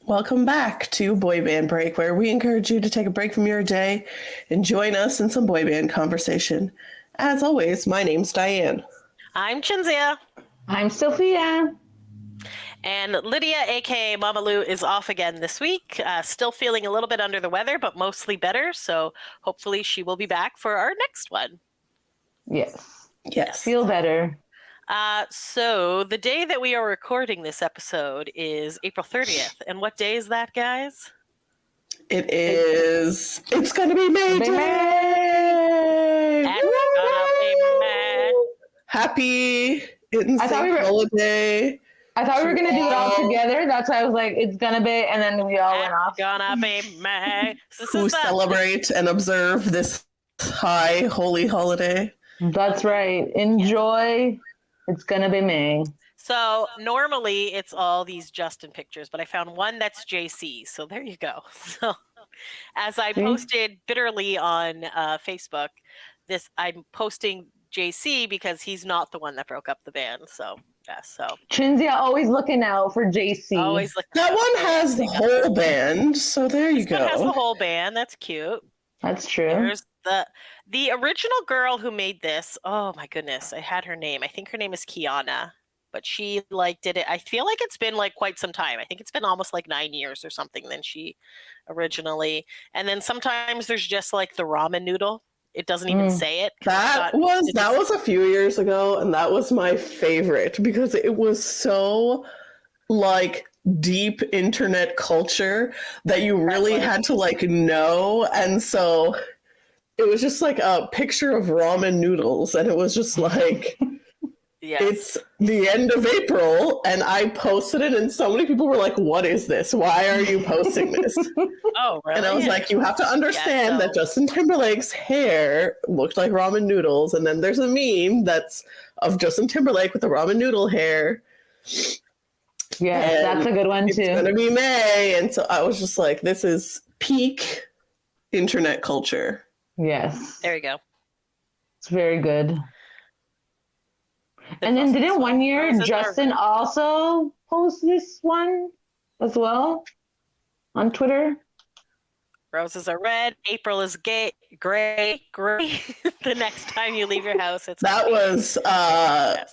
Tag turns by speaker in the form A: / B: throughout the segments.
A: Welcome back to Boy Band Break, where we encourage you to take a break from your day and join us in some boy band conversation. As always, my name's Diane.
B: I'm Chinzia.
C: I'm Sophia.
B: And Lydia, aka Mama Lou, is off again this week. Still feeling a little bit under the weather, but mostly better. So hopefully she will be back for our next one.
C: Yes. Feel better.
B: So the day that we are recording this episode is April 30th. And what day is that, guys?
A: It's going to be May Day!
B: It's gonna be May.
A: Happy NSYNC holiday.
C: I thought we were going to do it all together. That's why I was like, it's going to be, and then we all went off.
B: It's gonna be May.
A: Who celebrate and observe this high holy holiday.
C: That's right. Enjoy. It's going to be May.
B: So normally it's all these Justin pictures, but I found one that's JC. So there you go. So as I posted bitterly on Facebook, I'm posting JC because he's not the one that broke up the band. So yeah, so
C: Chinzia always looking out for JC.
B: Always looking.
A: That one has the whole band, so there you go.
B: It has the whole band. That's cute.
C: That's true.
B: There's the original girl who made this. Oh my goodness, I had her name. I think her name is Kiana, but she did it. I feel like it's been quite some time. I think it's been almost 9 years or something than she originally. And then sometimes there's just the ramen noodle. It doesn't even say it.
A: That was a few years ago, and that was my favorite because it was so deep internet culture that you really had to know, and so it was just a picture of ramen noodles, and it was just
B: yes.
A: It's the end of April, and I posted it, and so many people were like, what is this? Why are you posting this?
B: Oh, really?
A: And I was like, you have to understand that Justin Timberlake's hair looked like ramen noodles, and then there's a meme that's of Justin Timberlake with the ramen noodle hair.
C: Yeah, that's a good one too.
A: It's gonna be May, and so I was just like, this is peak internet culture.
C: Yes.
B: There you go.
C: It's very good. And then didn't one year Justin also post this one as well on Twitter?
B: Roses are red. April is gray. The next time you leave your house,
A: was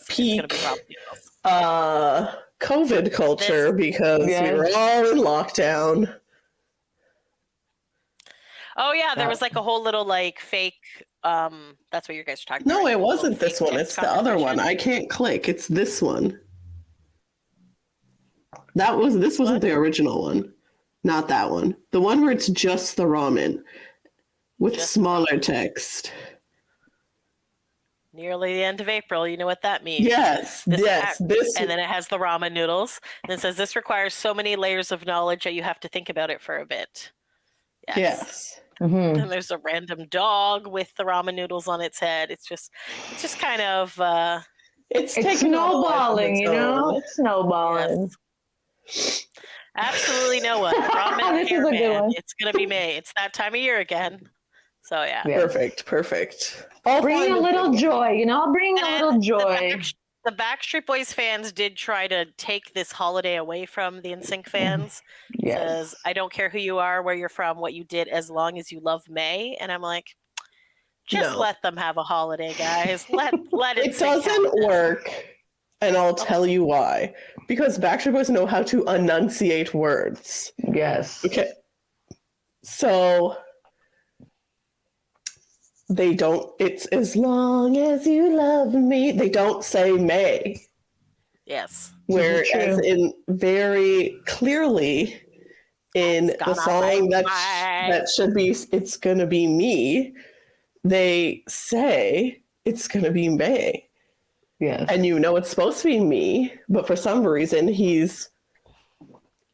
A: peak COVID culture because we were all in lockdown.
B: Oh yeah, there was a whole little fake. That's what you guys are talking about.
A: No, it wasn't this one. It's the other one. I can't click. It's this one. This wasn't the original one. Not that one. The one where it's just the ramen with smaller text.
B: Nearly the end of April. You know what that means.
A: Yes.
B: And then it has the ramen noodles. And it says this requires so many layers of knowledge that you have to think about it for a bit.
A: Yes.
C: Mm-hmm.
B: And there's a random dog with the ramen noodles on its head. It's just kind of
A: it's
C: snowballing, It's snowballing.
B: Yes. Absolutely no one. Ramen
C: This is a good one.
B: It's gonna be May. It's that time of year again. So yeah.
A: Perfect.
C: Bring a little joy, bring a little joy.
B: The Backstreet Boys fans did try to take this holiday away from the NSYNC fans.
C: Yes.
B: Says, I don't care who you are, where you're from, what you did, as long as you love May. And I'm like, let them have a holiday, guys. Let
A: it doesn't work, and I'll tell you why. Because Backstreet Boys know how to enunciate words.
C: Yes.
A: Okay. So they don't, it's as long as you love me. They don't say May.
B: Yes.
A: Whereas in very clearly in the song that should be It's Gonna Be Me, they say it's gonna be May.
C: Yes.
A: And it's supposed to be me, but for some reason he's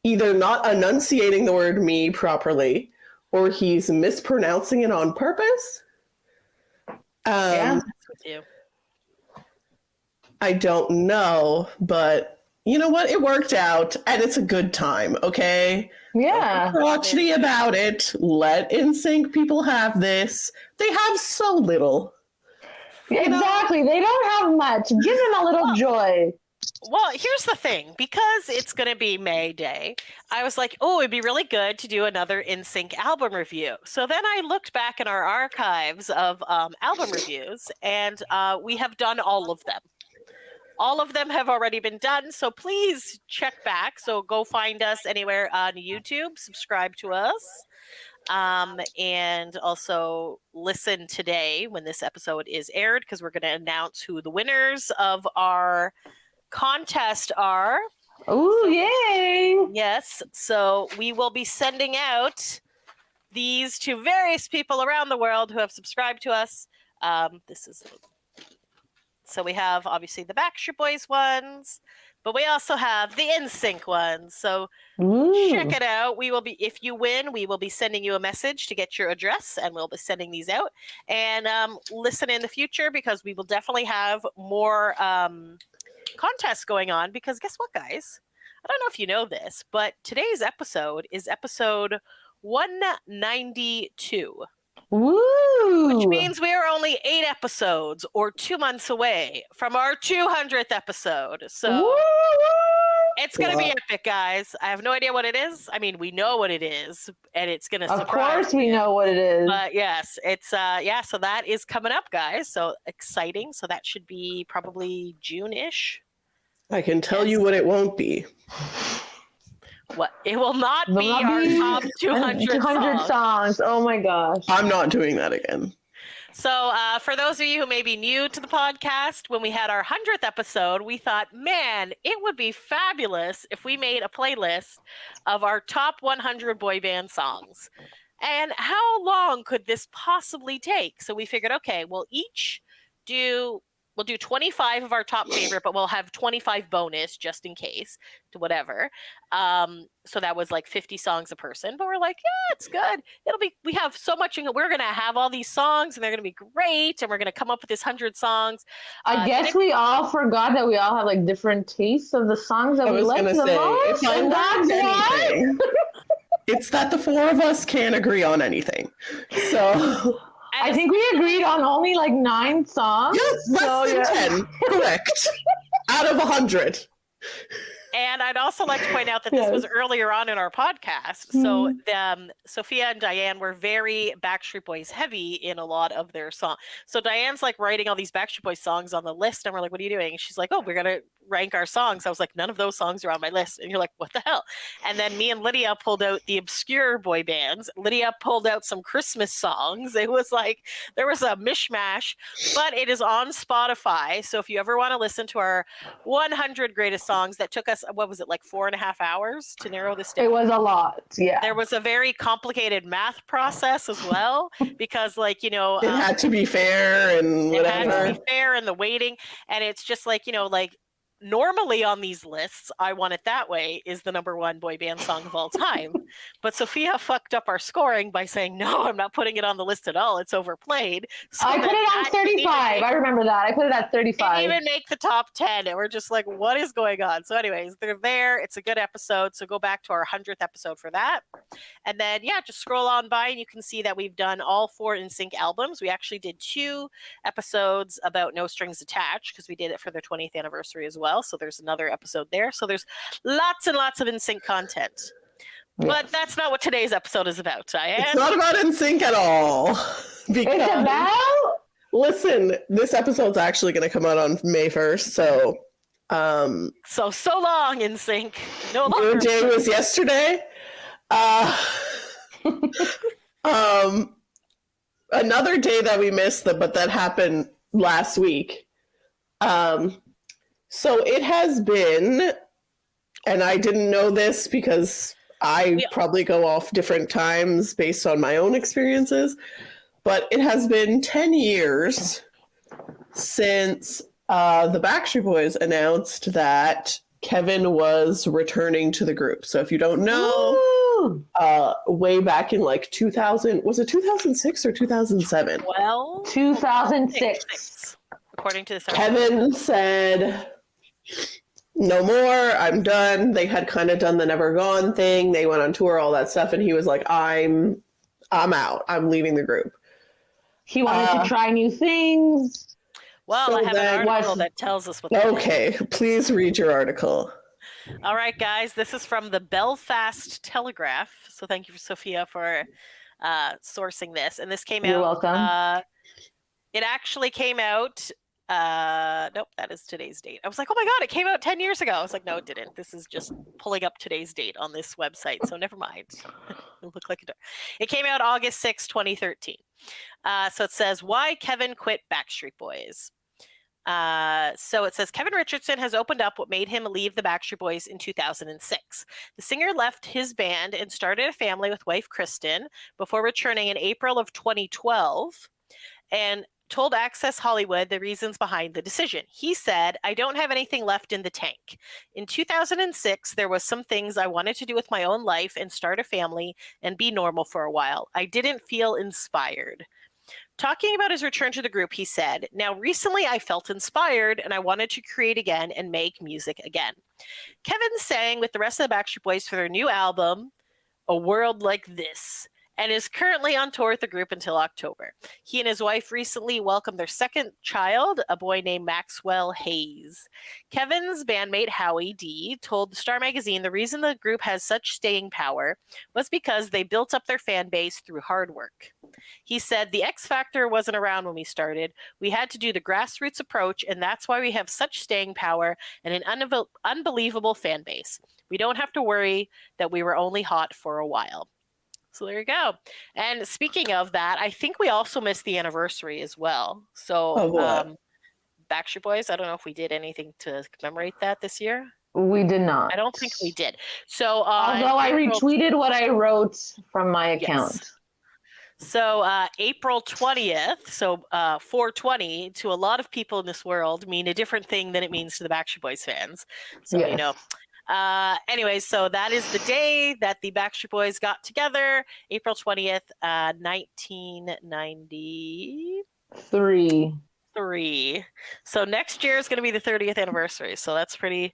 A: either not enunciating the word me properly or he's mispronouncing it on purpose. I don't know, but you know what? It worked out, and it's a good time, okay?
C: Yeah.
A: Don't be crotchety about it. Let NSYNC people have this. They have so little.
C: Exactly. They don't have much. Give them a little joy.
B: Well, here's the thing. Because it's going to be May Day, I was like, oh, it'd be really good to do another NSYNC album review. So then I looked back in our archives of album reviews, and we have done all of them. All of them have already been done, so please check back. So go find us anywhere on YouTube, subscribe to us, and also listen today when this episode is aired, because we're going to announce who the winners of our contest are.
C: Oh, yay!
B: Yes, so we will be sending out these to various people around the world who have subscribed to us. So we have obviously the Backstreet Boys ones, but we also have the NSYNC ones. So check it out. We will be, if you win, we will be sending you a message to get your address, and we'll be sending these out. And listen in the future, because we will definitely have more contests going on. Because guess what, guys? I don't know if you know this, but today's episode is episode 192.
C: Woo!
B: Which means we are only 8 episodes or 2 months away from our 200th episode. So
C: Woo!
B: it's going to be epic, guys. I have no idea what it is. I mean, we know what it is, and it's going to surprise.
C: Of course we know what it is.
B: But yes, it's so that is coming up, guys. So exciting. So that should be probably June-ish.
A: I can tell you what it won't be.
B: What? It will not be our top 200
C: songs. Oh my gosh.
A: I'm not doing that again.
B: So for those of you who may be new to the podcast, when we had our 100th episode, we thought, man, it would be fabulous if we made a playlist of our top 100 boy band songs. And how long could this possibly take? So we figured, okay, we'll do 25 of our top favorite, but we'll have 25 bonus just in case, to whatever. So that was like 50 songs a person. But we're like, yeah, it's good. We have so much. We're going to have all these songs, and they're going to be great. And we're going to come up with this 100 songs.
C: I guess we all forgot that we all have like different tastes of the songs that we like the most.
A: And that's why. It's that the 4 of us can't agree on anything. So
C: I think we agreed on only like 9 songs.
A: Yes, less than 10. Correct. Out of 100.
B: And I'd also like to point out that this was earlier on in our podcast. So Sophia and Diane were very Backstreet Boys heavy in a lot of their songs. So Diane's like writing all these Backstreet Boys songs on the list, and we're like, what are you doing? And she's like, oh, we're going to rank our songs. I was like, none of those songs are on my list. And you're like, what the hell? And then me and Lydia pulled out the obscure boy bands. Lydia pulled out some Christmas songs. It was like, there was a mishmash, but it is on Spotify. So if you ever want to listen to our 100 greatest songs, that took us, what was it, like 4.5 hours to narrow this down?
C: It was a lot, yeah.
B: There was a very complicated math process as well, because like, it
A: had to be fair and whatever.
B: It had to be fair and the weighting. And it's just like, like normally on these lists, I Want It That Way is the number 1 boy band song of all time. But Sophia fucked up our scoring by saying, no, I'm not putting it on the list at all. It's overplayed. So
C: I put it on 35. I remember that. I put it at 35.
B: Didn't even make the top 10. And we're just like, what is going on? So anyways, they're there. It's a good episode. So go back to our 100th episode for that. And then, just scroll on by and you can see that we've done all 4 NSYNC albums. We actually did 2 episodes about No Strings Attached, because we did it for their 20th anniversary as well. So there's another episode there. So there's lots and lots of NSYNC content. Yes. But that's not what today's episode is about, Diane.
A: It's not about NSYNC at all.
C: It's about?
A: Listen, this episode's actually going to come out on May 1st, so...
B: So long, NSYNC. No longer.
A: Your day was yesterday. Another day that we missed, but that happened last week. So it has been, and I didn't know this because I probably go off different times based on my own experiences, but it has been 10 years since the Backstreet Boys announced that Kevin was returning to the group. So if you don't know, way back in like 2000, was it 2006 or 2007?
B: Well,
C: 2006.
B: According to this,
A: Kevin said, no more, I'm done. They had kind of done the Never Gone thing. They went on tour, all that stuff. And he was like, I'm out. I'm leaving the group.
C: He wanted to try new things.
B: Well,
A: So
B: I have an
A: then-
B: article that tells us what that is.
A: Okay, please read your article.
B: All right, guys, this is from the Belfast Telegraph. So thank you, Sophia, for sourcing this. And this came
C: You're
B: out.
C: welcome.
B: It actually came out. Nope, that is today's date. I was like, oh my God, it came out 10 years ago. I was like, no, it didn't. This is just pulling up today's date on this website. So never mind. It looked like it came out August 6, 2013. So it says, why Kevin quit Backstreet Boys. So it says Kevin Richardson has opened up what made him leave the Backstreet Boys in 2006. The singer left his band and started a family with wife Kristen before returning in April of 2012 and told Access Hollywood the reasons behind the decision. He said, I don't have anything left in the tank. In 2006, there was some things I wanted to do with my own life and start a family and be normal for a while. I didn't feel inspired. Talking about his return to the group, he said, now recently I felt inspired and I wanted to create again and make music again. Kevin sang with the rest of the Backstreet Boys for their new album, A World Like This, and is currently on tour with the group until October. He and his wife recently welcomed their second child, a boy named Maxwell Hayes. Kevin's bandmate Howie D told Star Magazine the reason the group has such staying power was because they built up their fan base through hard work. He said, the X Factor wasn't around when we started. We had to do the grassroots approach, and that's why we have such staying power and an unbelievable fan base. We don't have to worry that we were only hot for a while. So there you go. And speaking of that, I think we also missed the anniversary as well. So Backstreet Boys, I don't know if we did anything to commemorate that this year.
C: We did not.
B: I don't think we did. So
C: although I retweeted what I wrote from my account.
B: Yes. So April 20th, so 420, to a lot of people in this world mean a different thing than it means to the Backstreet Boys fans. So,
C: Yes.
B: you know. Anyway, so that is the day that the Backstreet Boys got together, April 20th, 1993. So next year is going to be the 30th anniversary. So that's pretty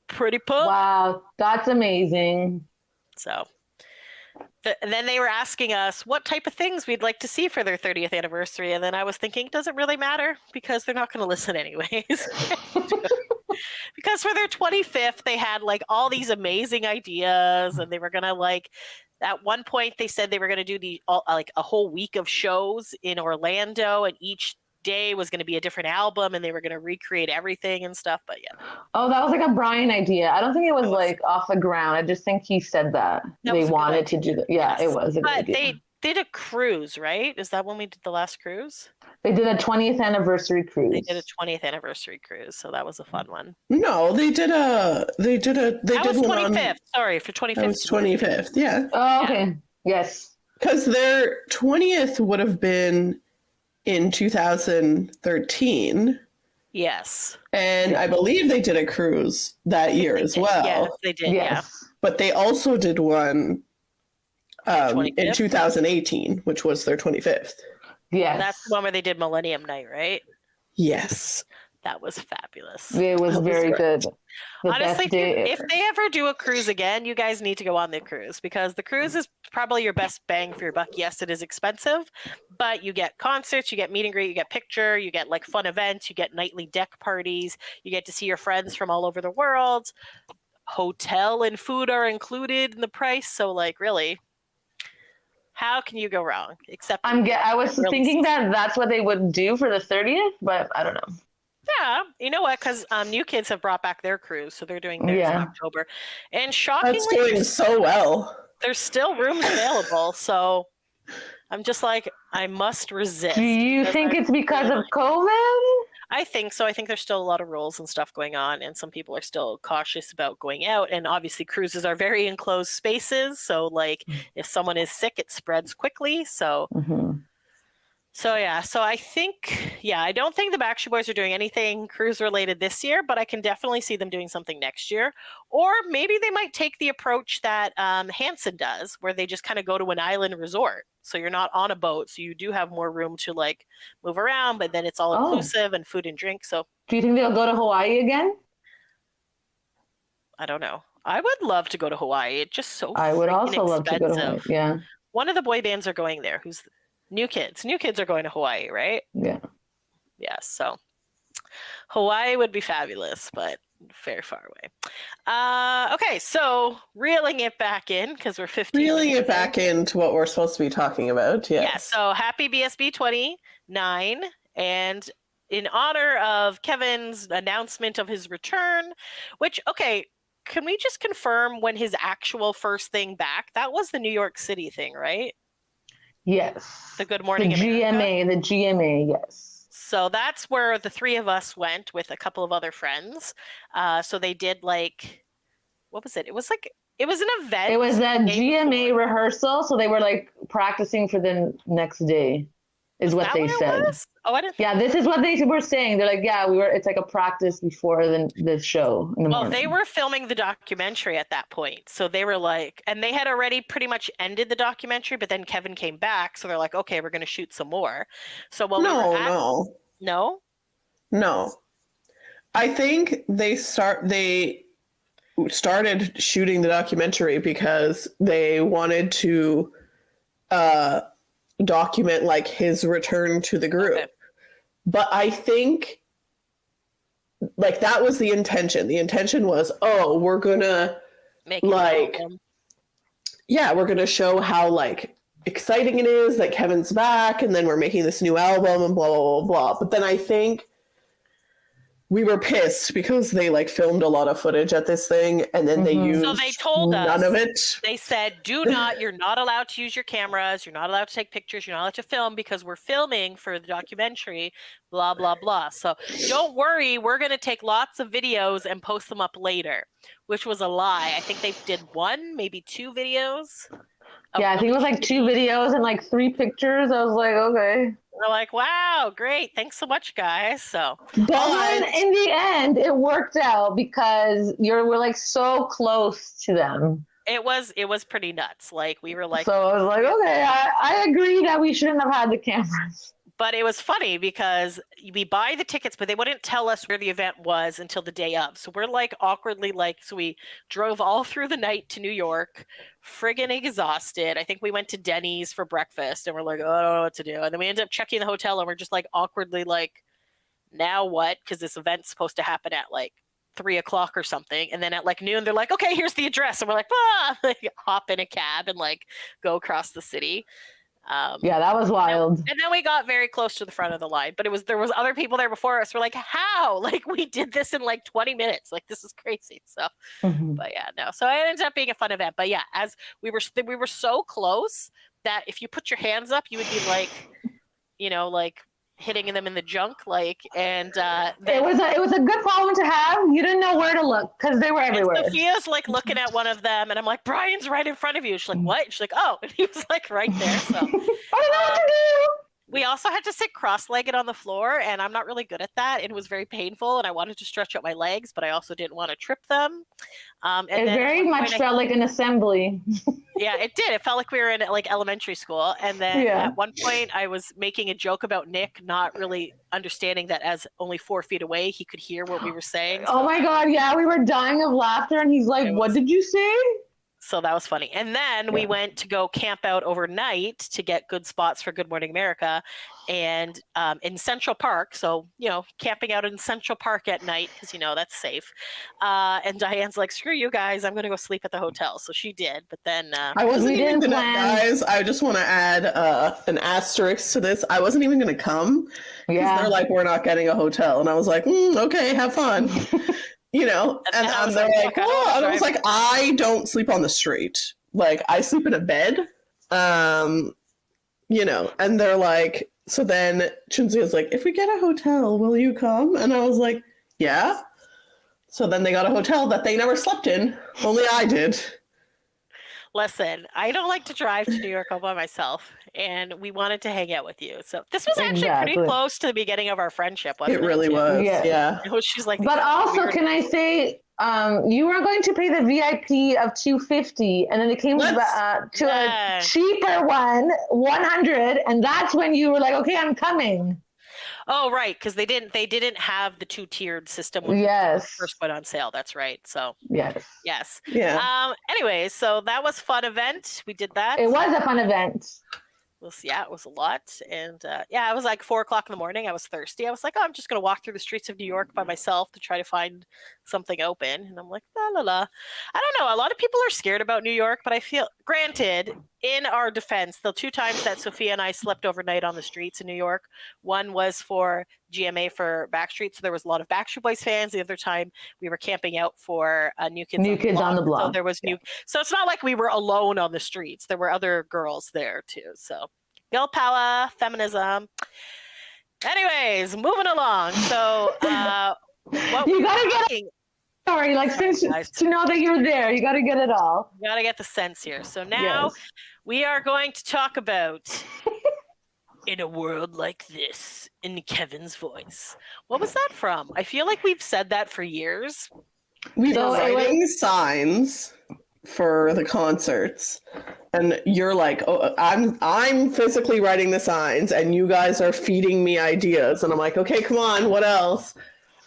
B: pumped.
C: Wow, that's amazing.
B: So and then they were asking us what type of things we'd like to see for their 30th anniversary. And then I was thinking, does it really matter? Because they're not going to listen anyways. Because for their 25th, they had like all these amazing ideas, and they were gonna like. At one point, they said they were gonna do like a whole week of shows in Orlando, and each day was gonna be a different album, and they were gonna recreate everything and stuff. But yeah.
C: Oh, that was like a Brian idea. I don't think it was like off the ground. I just think he said that they wanted to do that. Yeah, yes. It was a good idea.
B: They did a cruise, right? Is that when we did the last cruise?
C: They did a 20th anniversary cruise.
B: They did a 20th anniversary cruise, so that was a fun one.
A: No, they did
B: that was 25th. Sorry, for 25th.
A: That was 25th, yeah.
C: Oh, okay. Yeah. Yes.
A: Because their 20th would have been in 2013.
B: Yes.
A: And I believe they did a cruise that year as well.
B: Yes, they did, yeah.
A: But they also did one in 2018, which was their 25th.
C: Yes.
B: That's the one where they did Millennium Night, right?
A: Yes.
B: That was fabulous.
C: It was very good.
B: Honestly, if they ever do a cruise again, you guys need to go on the cruise, because the cruise is probably your best bang for your buck. Yes, it is expensive, but you get concerts, you get meet and greet, you get picture, you get like fun events, you get nightly deck parties, you get to see your friends from all over the world. Hotel and food are included in the price. So like, really, how can you go wrong? Except
C: I was thinking that that's what they would do for the 30th, but I don't know.
B: Yeah, you know what? Because New Kids have brought back their cruise, so they're doing theirs in October. And shockingly,
A: that's doing so well.
B: There's still rooms available, so I'm just like, I must resist.
C: Do you think it's because of COVID?
B: I think so. I think there's still a lot of rules and stuff going on, and some people are still cautious about going out. And obviously, cruises are very enclosed spaces, so like if someone is sick, it spreads quickly. So.
C: Mm-hmm.
B: So yeah, so I think, I don't think the Backstreet Boys are doing anything cruise related this year, but I can definitely see them doing something next year. Or maybe they might take the approach that Hanson does, where they just kind of go to an island resort. So you're not on a boat, so you do have more room to like move around, but then it's all inclusive and food and drink. So
C: do you think they'll go to Hawaii again?
B: I don't know. I would love to go to Hawaii. It's just so
C: I would also
B: expensive.
C: love to go to Hawaii. Yeah.
B: One of the boy bands are going there. Who's New Kids? New Kids are going to Hawaii, right?
C: Yeah.
B: Yeah. So Hawaii would be fabulous, but very far away. Okay, so reeling it back in because we're 15
A: Reeling
B: minutes
A: it back into what we're supposed to be talking about. Yes.
B: Yeah, so happy BSB 29. And in honor of Kevin's announcement of his return, which, okay, can we just confirm when his actual first thing back? That was the New York City thing, right?
C: Yes.
B: The Good Morning
C: GMA, the GMA, yes.
B: So that's where the three of us went with a couple of other friends. So they did like, what was it? It was an event.
C: It was a GMA rehearsal, so they were like practicing for the next day, is what they said.
B: Oh, I didn't.
C: Yeah, this is what they were saying. They're like, yeah, it's like a practice before the show in the morning.
B: They were filming the documentary at that point, so they were like, and they had already pretty much ended the documentary, but then Kevin came back, so they're like, okay, we're going to shoot some more. So
A: No. I think they started shooting the documentary because they wanted to document like his return to the group. Okay. But I think like that was the intention. The intention was, we're gonna we're gonna show how like exciting it is that Kevin's back, and then we're making this new album and blah blah blah blah. But then I think we were pissed because they like filmed a lot of footage at this thing, and then they used
B: so they told us
A: none of it.
B: They said, you're not allowed to use your cameras, you're not allowed to take pictures, you're not allowed to film because we're filming for the documentary, blah blah blah. So don't worry, we're going to take lots of videos and post them up later, which was a lie. I think they did one, maybe two videes.
C: Yeah, I think it was like 2 videos and like 3 pictures. I was like, okay.
B: We're like, wow, great. Thanks so much, guys. So,
C: but in the end, it worked out because we're like so close to them.
B: It was pretty nuts. Like we were like,
C: so I was like, okay, I agree that we shouldn't have had the cameras.
B: But it was funny because we buy the tickets, but they wouldn't tell us where the event was until the day of. So we're like awkwardly so we drove all through the night to New York, friggin' exhausted. I think we went to Denny's for breakfast and we're like, oh, I don't know what to do. And then we ended up checking the hotel and we're just like awkwardly like, now what? Because this event's supposed to happen at like 3:00 or something. And then at like noon, they're like, okay, here's the address. And we're like, like hop in a cab and like go across the city.
C: Yeah, that was wild.
B: And then we got very close to the front of the line, but there was other people there before us. We're like, how? Like we did this in like 20 minutes. Like this is crazy. So, but yeah, no. So it ended up being a fun event. But yeah, as we were so close that if you put your hands up, you would be like, like hitting them in the junk, and
C: it was a good problem to have. You didn't know where to look because they were everywhere.
B: Sophia's like looking at one of them, and I'm like, Brian's right in front of you. She's like, what? And she's like, oh, and he was like right there. So I don't know what to do. We also had to sit cross-legged on the floor, and I'm not really good at that. It was very painful, and I wanted to stretch out my legs, but I also didn't want to trip them.
C: It very much felt like an assembly.
B: Yeah, it did. It felt like we were in like elementary school. And then at one point, I was making a joke about Nick not really understanding that as only 4 feet away, he could hear what we were saying.
C: So, oh my God, yeah, we were dying of laughter, and he's like, what did you say?
B: So that was funny. And then we went to go camp out overnight to get good spots for Good Morning America and in Central Park. So, camping out in Central Park at night because, that's safe. And Diane's like, screw you guys. I'm going to go sleep at the hotel. So she did. But then
A: I wasn't even going to, guys. I just want to add an asterisk to this. I wasn't even going to come because they're like, we're not getting a hotel. And I was like, okay, have fun. And they're like, oh, and I was like, I don't sleep on the street. Like, I sleep in a bed. And they're like, so then Chinzia's like, if we get a hotel, will you come? And I was like, yeah. So then they got a hotel that they never slept in. Only I did.
B: Listen, I don't like to drive to New York all by myself, and we wanted to hang out with you. So this was actually pretty close to the beginning of our friendship, wasn't it?
A: It really was, yeah.
B: She's like,
C: but also, can I say, you were going to pay the VIP of $250, and then it came to a cheaper one, $100, and that's when you were like, okay, I'm coming.
B: Oh, right, because they didn't have the 2-tiered system when it first went on sale. That's right. So yes.
A: Yeah.
B: Anyways, so that was a fun event. We did that.
C: It was a fun event.
B: it was a lot. And it was like 4:00 in the morning. I was thirsty. I was like, oh, I'm just going to walk through the streets of New York by myself to try to find something open. And I'm like, la la la. I don't know. A lot of people are scared about New York, but I feel, granted, in our defense, the 2 times that Sophia and I slept overnight on the streets in New York, one was for GMA for Backstreet, so there was a lot of Backstreet Boys fans. The other time we were camping out for New Kids
C: on the Block.
B: So there was so it's not like we were alone on the streets. There were other girls there too. So girl power, feminism. Anyways, moving along. So what
C: you gotta get it. Sorry, like since to know that you're there, you gotta get it all.
B: You gotta get the sense here. So now we are going to talk about In a World Like This in Kevin's voice. What was that from? I feel like we've said that for years.
A: We were writing signs for the concerts, and you're like, oh, I'm physically writing the signs, and you guys are feeding me ideas. And I'm like, okay, come on, what else?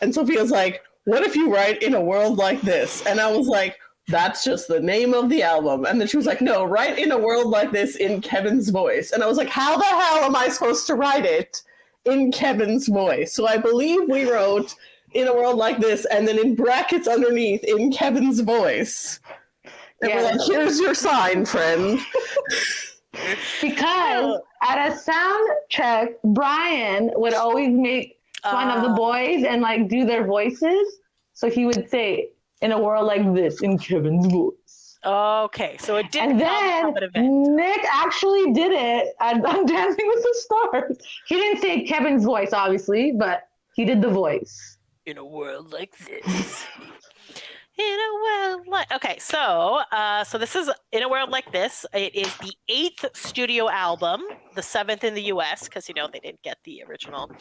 A: And Sophia's like, what if you write In a World Like This? And I was like, that's just the name of the album. And then she was like, no, write In a World Like This in Kevin's voice. And I was like, how the hell am I supposed to write it in Kevin's voice? So I believe we wrote In a World Like This, and then in brackets underneath, in Kevin's voice. And we're like, here's your sign, friend.
C: Because at a sound check, Brian would always make fun of the boys and like do their voices. So he would say, In a World Like This in Kevin's voice.
B: Okay, so it didn't.
C: And then Nick actually did it at Dancing with the Stars. He didn't say Kevin's voice, obviously, but he did the voice.
B: In a World Like This. In a World Like... Okay, so this is In a World Like This. It is the 8th studio album, the 7th in the U.S., because, they didn't get the original,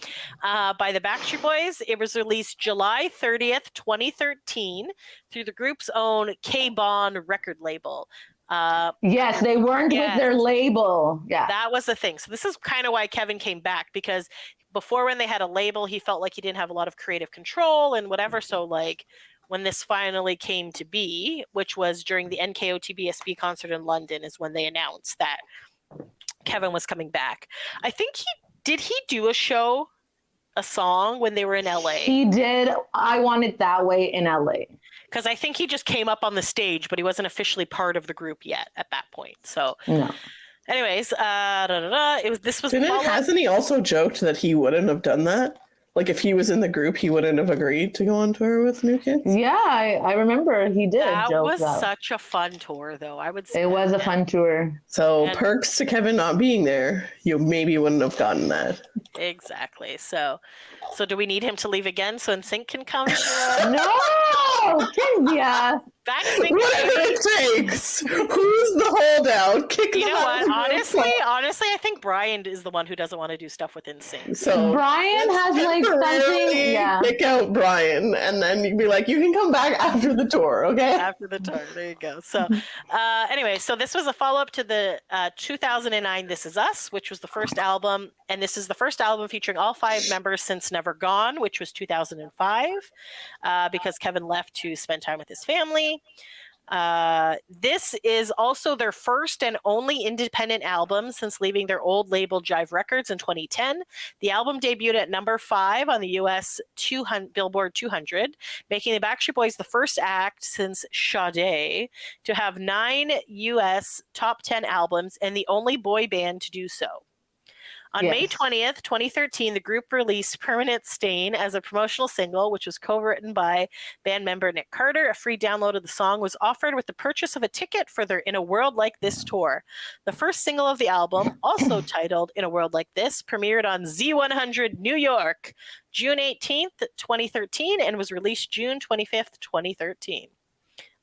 B: by the Backstreet Boys. It was released July 30th, 2013, through the group's own K-Bon record label.
C: Yes, they weren't with their label. Yeah,
B: that was the thing. So this is kind of why Kevin came back, because before, when they had a label, he felt like he didn't have a lot of creative control and whatever. So, like, when this finally came to be, which was during the NKOTB concert in London, is when they announced that Kevin was coming back. I think did he do a song when they were in LA?
C: He did. I Want It That Way in LA.
B: Because I think he just came up on the stage, but he wasn't officially part of the group yet at that point. So
C: no.
B: Anyways,
A: hasn't he also joked that he wouldn't have done that? Like, if he was in the group, he wouldn't have agreed to go on tour with New Kids?
C: Yeah, I remember he did.
B: That was such a fun tour, though. I would say
C: it was a fun tour.
A: So, perks to Kevin not being there, you maybe wouldn't have gotten that.
B: Exactly. So do we need him to leave again so NSYNC can come?
C: No! Cynthia!
A: Whatever it takes. Who's the holdout? Kick
B: you know what? Honestly, I think Brian is the one who doesn't want to do stuff with NSYNC.
A: So
C: Brian has like something. Yeah.
A: Pick out Brian, and then you'd be like, you can come back after the tour, okay?
B: After the tour, there you go. So, anyway, so this was a follow-up to the 2009 "This Is Us," which was the first album, and this is the first album featuring all 5 members since Never Gone, which was 2005, because Kevin left to spend time with his family. This is also their first and only independent album since leaving their old label Jive Records in 2010. The album debuted at number 5 on the US Billboard 200, making the Backstreet Boys the first act since Sade to have 9 US top 10 albums and the only boy band to do so. On May 20th, 2013, the group released Permanent Stain as a promotional single, which was co-written by band member Nick Carter. A free download of the song was offered with the purchase of a ticket for their In a World Like This tour. The first single of the album, also titled In a World Like This, premiered on Z100 New York, June 18th, 2013, and was released June 25th, 2013.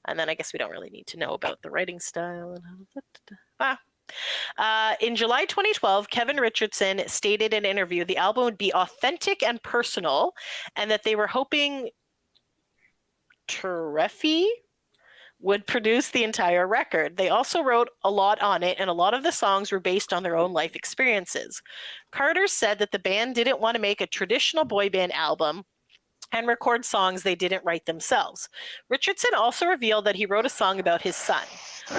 B: And then I guess we don't really need to know about the writing style. In July 2012, Kevin Richardson stated in an interview the album would be authentic and personal, and that they were hoping Treffy would produce the entire record. They also wrote a lot on it, and a lot of the songs were based on their own life experiences. Carter said that the band didn't want to make a traditional boy band album, and record songs they didn't write themselves. Richardson also revealed that he wrote a song about his son.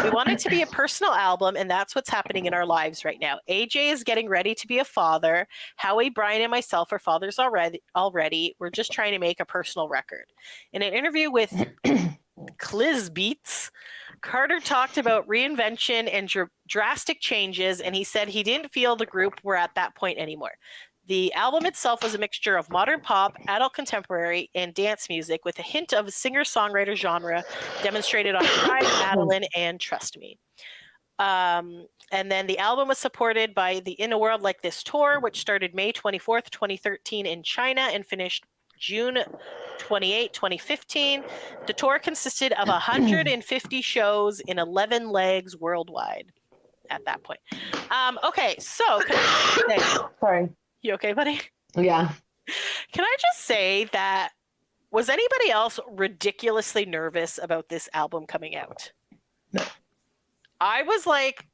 B: We want it to be a personal album, and that's what's happening in our lives right now. AJ is getting ready to be a father. Howie, Brian, and myself are fathers already. We're just trying to make a personal record. In an interview with Cliz Beats, Carter talked about reinvention and drastic changes, and he said he didn't feel the group were at that point anymore. The album itself was a mixture of modern pop, adult contemporary, and dance music with a hint of a singer-songwriter genre demonstrated on Pride, Madeleine, and Trust Me. And then the album was supported by the In a World Like This tour, which started May 24th, 2013 in China and finished June 28, 2015. The tour consisted of 150 shows in 11 legs worldwide at that point. Okay, so...
C: Sorry.
B: You okay, buddy?
C: Yeah.
B: Can I just say that, was anybody else ridiculously nervous about this album coming out?
A: No.
B: I was like,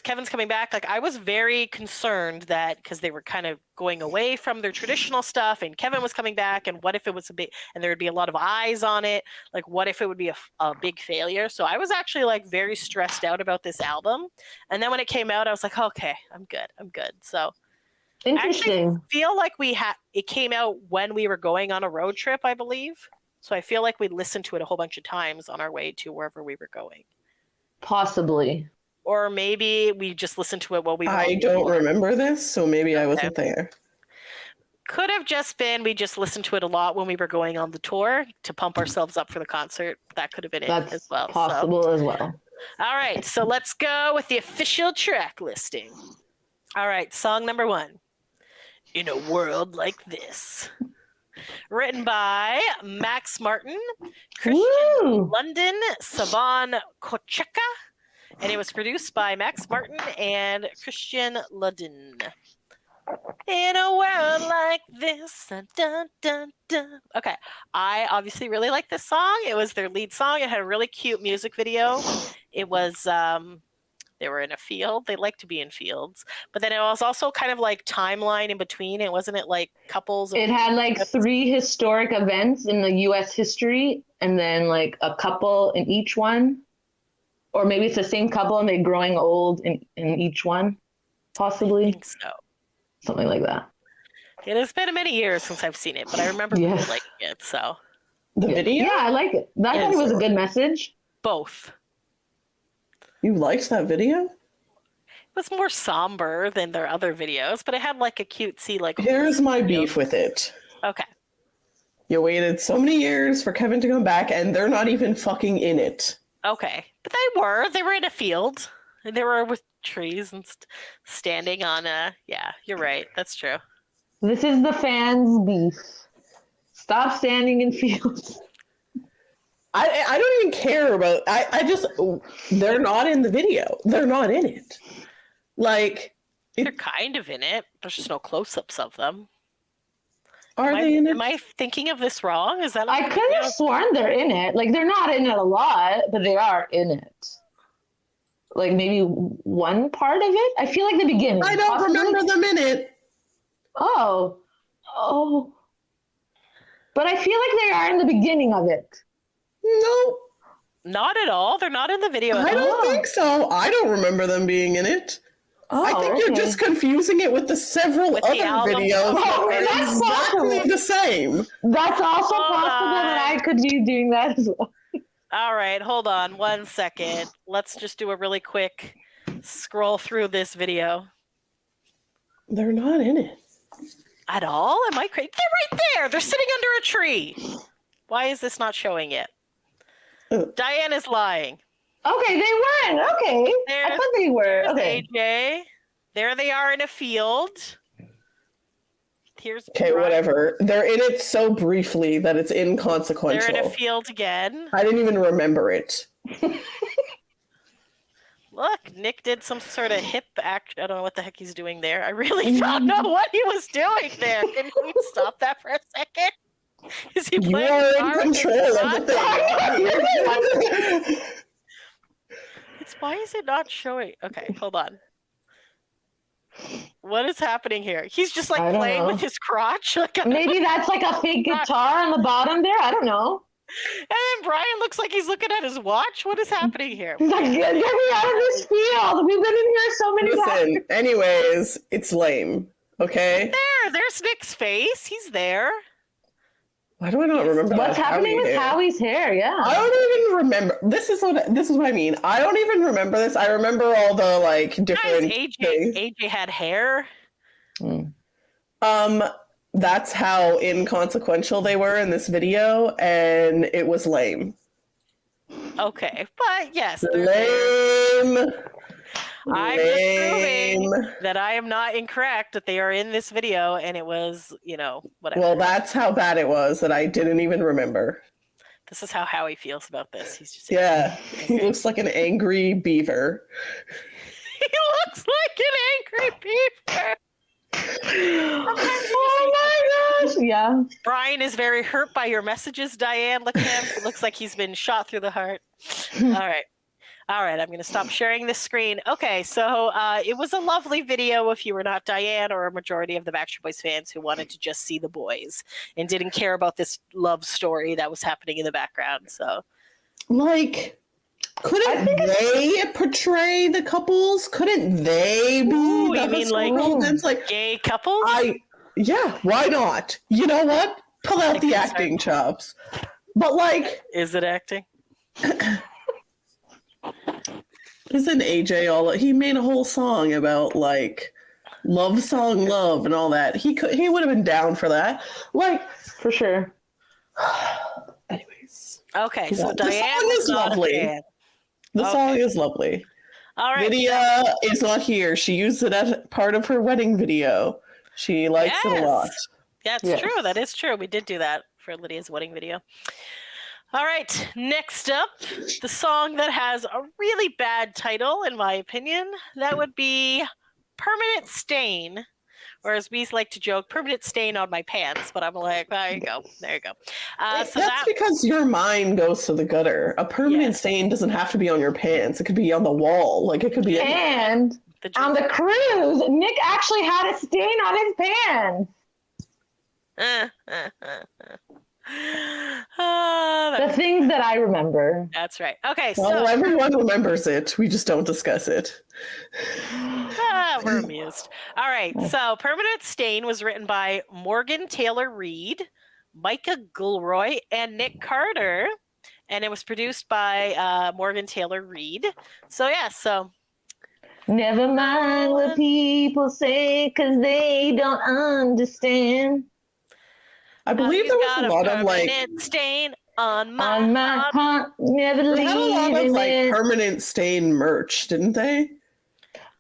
B: Kevin's coming back. Like, I was very concerned that, because they were kind of going away from their traditional stuff, and Kevin was coming back, and what if it was and there would be a lot of eyes on it? Like, what if it would be a big failure? So I was actually like very stressed out about this album. And then when it came out, I was like, okay, I'm good. So...
C: Interesting.
B: I feel like it came out when we were going on a road trip, I believe. So I feel like we listened to it a whole bunch of times on our way to wherever we were going.
C: Possibly.
B: Or maybe we just listened to it while we were
A: I don't remember this, so maybe I wasn't there.
B: Could have just been we just listened to it a lot when we were going on the tour to pump ourselves up for the concert. That could have been it as well.
C: Possible as well.
B: All right, so let's go with the official track listing. All right, song number 1. In a World Like This. Written by Max Martin, Christian London, Savan Kocheka, and it was produced by Max Martin and Christian London. In a world like this. Dun, dun, dun. Okay, I obviously really like this song. It was their lead song. It had a really cute music video. It was... They were in a field. They like to be in fields. But then it was also kind of like timeline in between. It wasn't like couples.
C: It had like 3 historic events in the U.S. history and then like a couple in each one. Or maybe it's the same couple and they're growing old in each one, possibly.
B: I think so.
C: Something like that.
B: It has been many years since I've seen it, but I remember really liking it. So
A: the video?
C: Yeah, I like it. I thought it was a good message.
B: Both.
A: You liked that video?
B: It was more somber than their other videos, but it had like a cutesy like.
A: Here's my beef with it.
B: Okay.
A: You waited so many years for Kevin to come back, and they're not even fucking in it.
B: Okay, but they were in a field. They were with trees and standing on a. Yeah, you're right. That's true.
C: This is the fans' beef. Stop standing in fields.
A: I don't even care about. I just they're not in the video. They're not in it. Like
B: they're kind of in it. There's just no close-ups of them.
A: Are they in it?
B: Am I thinking of this wrong? Is that?
C: I could have sworn they're in it. Like they're not in it a lot, but they are in it. Like maybe one part of it. I feel like the beginning.
A: I don't remember them in it.
C: Oh. But I feel like they are in the beginning of it.
A: No.
B: Not at all. They're not in the video at all.
A: I don't think so. I don't remember them being in it.
C: Oh,
A: I think you're just confusing it with the several other videos that are exactly the same.
C: That's also possible that I could be doing that as well.
B: All right, hold on 1 second. Let's just do a really quick scroll through this video.
A: They're not in it.
B: At all? Am I crazy? They're right there. They're sitting under a tree. Why is this not showing it? Diane is lying.
C: Okay, they weren't. Okay. I thought they were. Okay.
B: AJ. There they are in a field. Here's
A: okay,
B: Brian.
A: Whatever. They're in it so briefly that it's inconsequential.
B: They're in a field again.
A: I didn't even remember it.
B: Look, Nick did some sort of hip act. I don't know what the heck he's doing there. I really don't know what he was doing there. Can we stop that for a second? Is he playing?
A: You are in control of the thing.
B: Why is it not showing? Okay, hold on. What is happening here? He's just like
C: I don't
B: playing
C: know.
B: with his crotch. Like,
C: Maybe that's like a fake guitar on the bottom there. I don't know.
B: and then Brian looks like he's looking at his watch. What is happening here?
C: He's like, get me out of this field. We've been in here so many times.
A: Listen, anyways, it's lame. Okay?
B: There's Nick's face. He's there.
A: Why do I not remember
C: What's
A: that
C: happening
A: Howie
C: with
A: hair?
C: Howie's hair? Yeah.
A: I don't even remember. This is what I mean. I don't even remember this. I remember all the like
B: Guys,
A: different things.
B: AJ had hair.
A: That's how inconsequential they were in this video, and it was lame.
B: Okay, but yes,
A: Lame.
B: I'm just proving that I am not incorrect, that they are in this video, and it was, whatever.
A: Well, that's how bad it was that I didn't even remember.
B: This is how Howie feels about this. He's just
A: He looks like an angry beaver.
B: He looks like an angry beaver.
C: Oh my gosh. Yeah.
B: Brian is very hurt by your messages, Diane. Look at him. It looks like he's been shot through the heart. All right, I'm going to stop sharing this screen. Okay, so it was a lovely video if you were not Diane or a majority of the Backstreet Boys fans who wanted to just see the boys and didn't care about this love story that was happening in the background. So,
A: like, couldn't they portray the couples? Couldn't they be
B: you mean like gay couples?
A: Yeah, why not? You know what? Pull out the acting chops. But like,
B: is it acting?
A: Isn't AJ he made a whole song about like love and all that. He would have been down for that. Like,
C: for sure.
A: Anyways.
B: Okay, so
A: the
B: Diane
A: song is lovely. The song is lovely.
B: All right.
A: Lydia is not here. She used it as part of her wedding video. She likes it a lot.
B: That's true. That is true. We did do that for Lydia's wedding video. All right, next up, the song that has a really bad title, in my opinion, that would be Permanent Stain, or as we like to joke, Permanent Stain on My Pants, but I'm like, there you go.
A: That's because your mind goes to the gutter. A permanent stain doesn't have to be on your pants. It could be on the wall. Like, it could be...
C: And on the cruise, Nick actually had a stain on his pants. The things that I remember.
B: That's right. Okay,
A: well, everyone remembers it. We just don't discuss it.
B: We're amused. All right, so Permanent Stain was written by Morgan Taylor Reid, Micah Gilroy, and Nick Carter, and it was produced by Morgan Taylor Reid. So
C: never mind what people say, 'cause they don't understand.
A: I believe there was a lot of like
B: stain on my
C: heart. Never
A: they had a lot of like permanent stain merch, didn't they?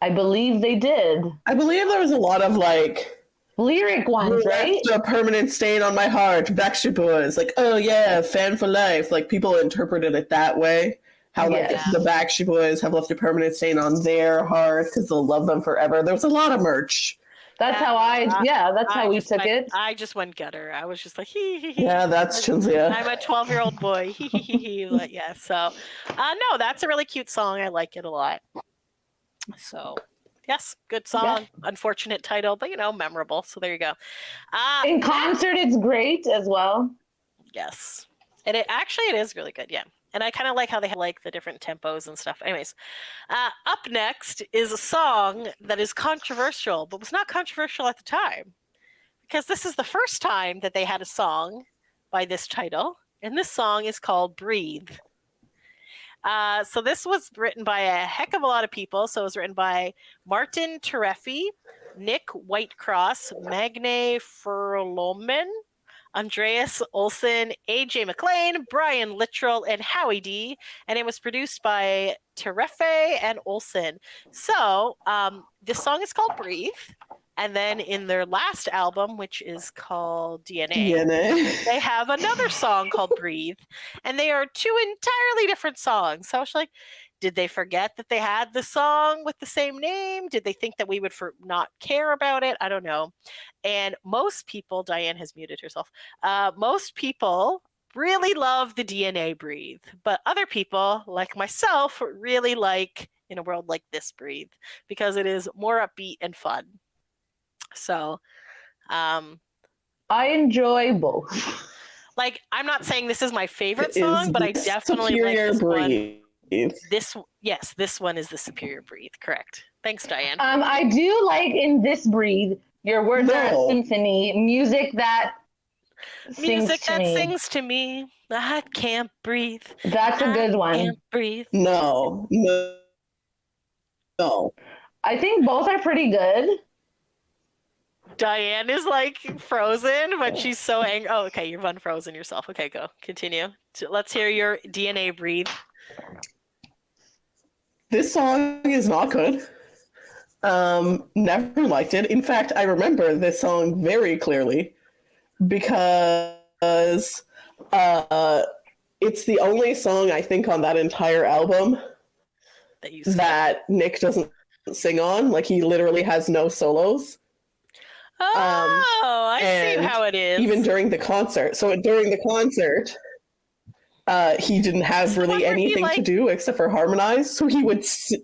C: I believe they did.
A: I believe there was a lot of like
C: lyric ones, right?
A: A permanent stain on my heart, Backstreet Boys. Like, oh yeah, fan for life. Like, people interpreted it that way. How like the Backstreet Boys have left a permanent stain on their heart because they'll love them forever. There was a lot of merch.
C: That's how that's how we took it.
B: I just went gutter. I was just like, hee.
A: Yeah, that's Chinzia.
B: I'm a 12-year-old boy. Hee. But yeah, so no, that's a really cute song. I like it a lot. So yes, good song. Yeah. Unfortunate title, but memorable. So there you go.
C: In concert, it's great as well.
B: Yes. And it is really good, yeah. And I kind of like how they have like the different tempos and stuff. Anyways, up next is a song that is controversial, but was not controversial at the time. Because this is the first time that they had a song by this title. And this song is called Breathe. So this was written by a heck of a lot of people. So it was written by Martin Tereffi, Nick Whitecross, Magne Furloman, Andreas Olsen, AJ McLean, Brian Littrell, and Howie D. And it was produced by Tereffi and Olsen. So this song is called Breathe. And then in their last album, which is called DNA, they have another song called Breathe. And they are two entirely different songs. So I was like, did they forget that they had the song with the same name? Did they think that we would not care about it? I don't know. And most people, Diane has muted herself. Most people really love the DNA Breathe. But other people, like myself, really like In a World Like This Breathe. Because it is more upbeat and fun. So,
C: I enjoy both.
B: like, I'm not saying this is my favorite
A: Is
B: song, but I
A: the
B: definitely like
A: Superior
B: this one.
A: Breathe.
B: This one is the Superior Breathe. Correct. Thanks, Diane.
C: I do like in this breathe, your words are a symphony, music that
B: Music that
C: me.
B: sings to me. I can't breathe.
C: That's a good one.
B: I can't breathe.
A: No.
C: I think both are pretty good.
B: Diane is like frozen, but she's so angry. Oh, okay, you've unfrozen yourself. Okay, go. Continue. Let's hear your DNA breathe.
A: This song is not good. Never liked it. In fact, I remember this song very clearly because it's the only song I think on that entire album that Nick doesn't sing on. Like, he literally has no solos.
B: I see how it is.
A: Even during the concert. So during the concert, he didn't have really anything to do except for harmonize. So he would sit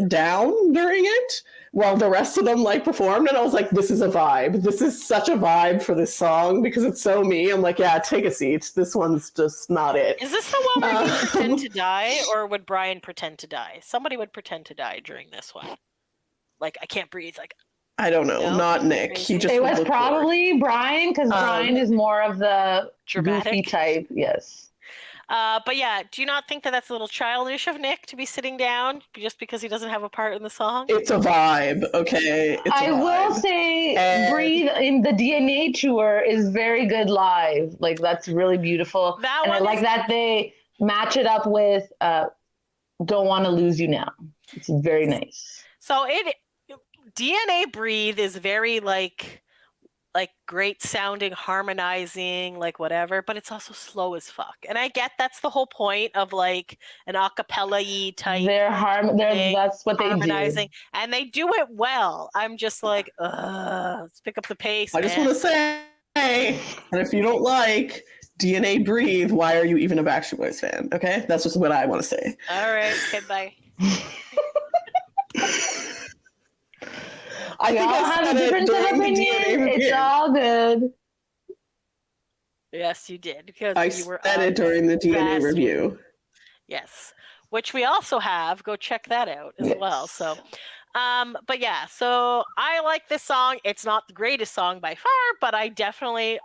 A: down during it while the rest of them like performed, and I was like, this is a vibe. This is such a vibe for this song because it's so me. I'm like, yeah, take a seat. This one's just not it.
B: Is this the one where you pretend to die, or would Brian pretend to die? Somebody would pretend to die during this one. Like, I can't breathe. Like,
A: I don't know. Not Nick. He just
C: it was probably bored. Brian, because Brian is more of the
B: dramatic
C: goofy type. Yes.
B: But yeah, do you not think that that's a little childish of Nick to be sitting down just because he doesn't have a part in the song?
A: It's a vibe, okay?
C: I will say, Breathe in the DNA tour is very good live. Like, that's really beautiful. And I like that they match it up with Don't Want to Lose You Now. It's very nice.
B: So DNA Breathe is very like great sounding, harmonizing, like whatever, but it's also slow as fuck. And I get that's the whole point of like an acapella-y type.
C: That's what they do.
B: And they do it well. I'm just like, let's pick up the pace.
A: I just want to say, and if you don't like DNA Breathe, why are you even a Backstreet Boys fan? Okay? That's just what I want to say.
B: All right, okay, bye.
C: I think I have a difference of opinion. It's all good.
B: Yes, you did, because
A: you were said it during the DNA review.
B: Yes, which we also have. Go check that out as well. So, but yeah, so I like this song. It's not the greatest song by far, but I personally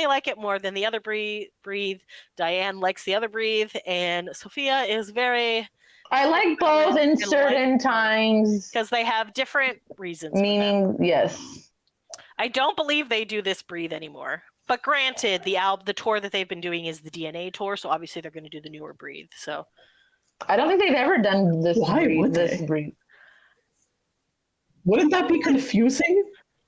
B: like it more than the other Breathe. Diane likes the other Breathe, and Sophia is very.
C: I like both in certain times.
B: Because they have different reasons.
C: Meaning, yes.
B: I don't believe they do this Breathe anymore. But granted, the tour that they've been doing is the DNA tour, so obviously they're going to do the newer Breathe. So
C: I don't think they've ever done this Breathe.
A: Wouldn't that be confusing?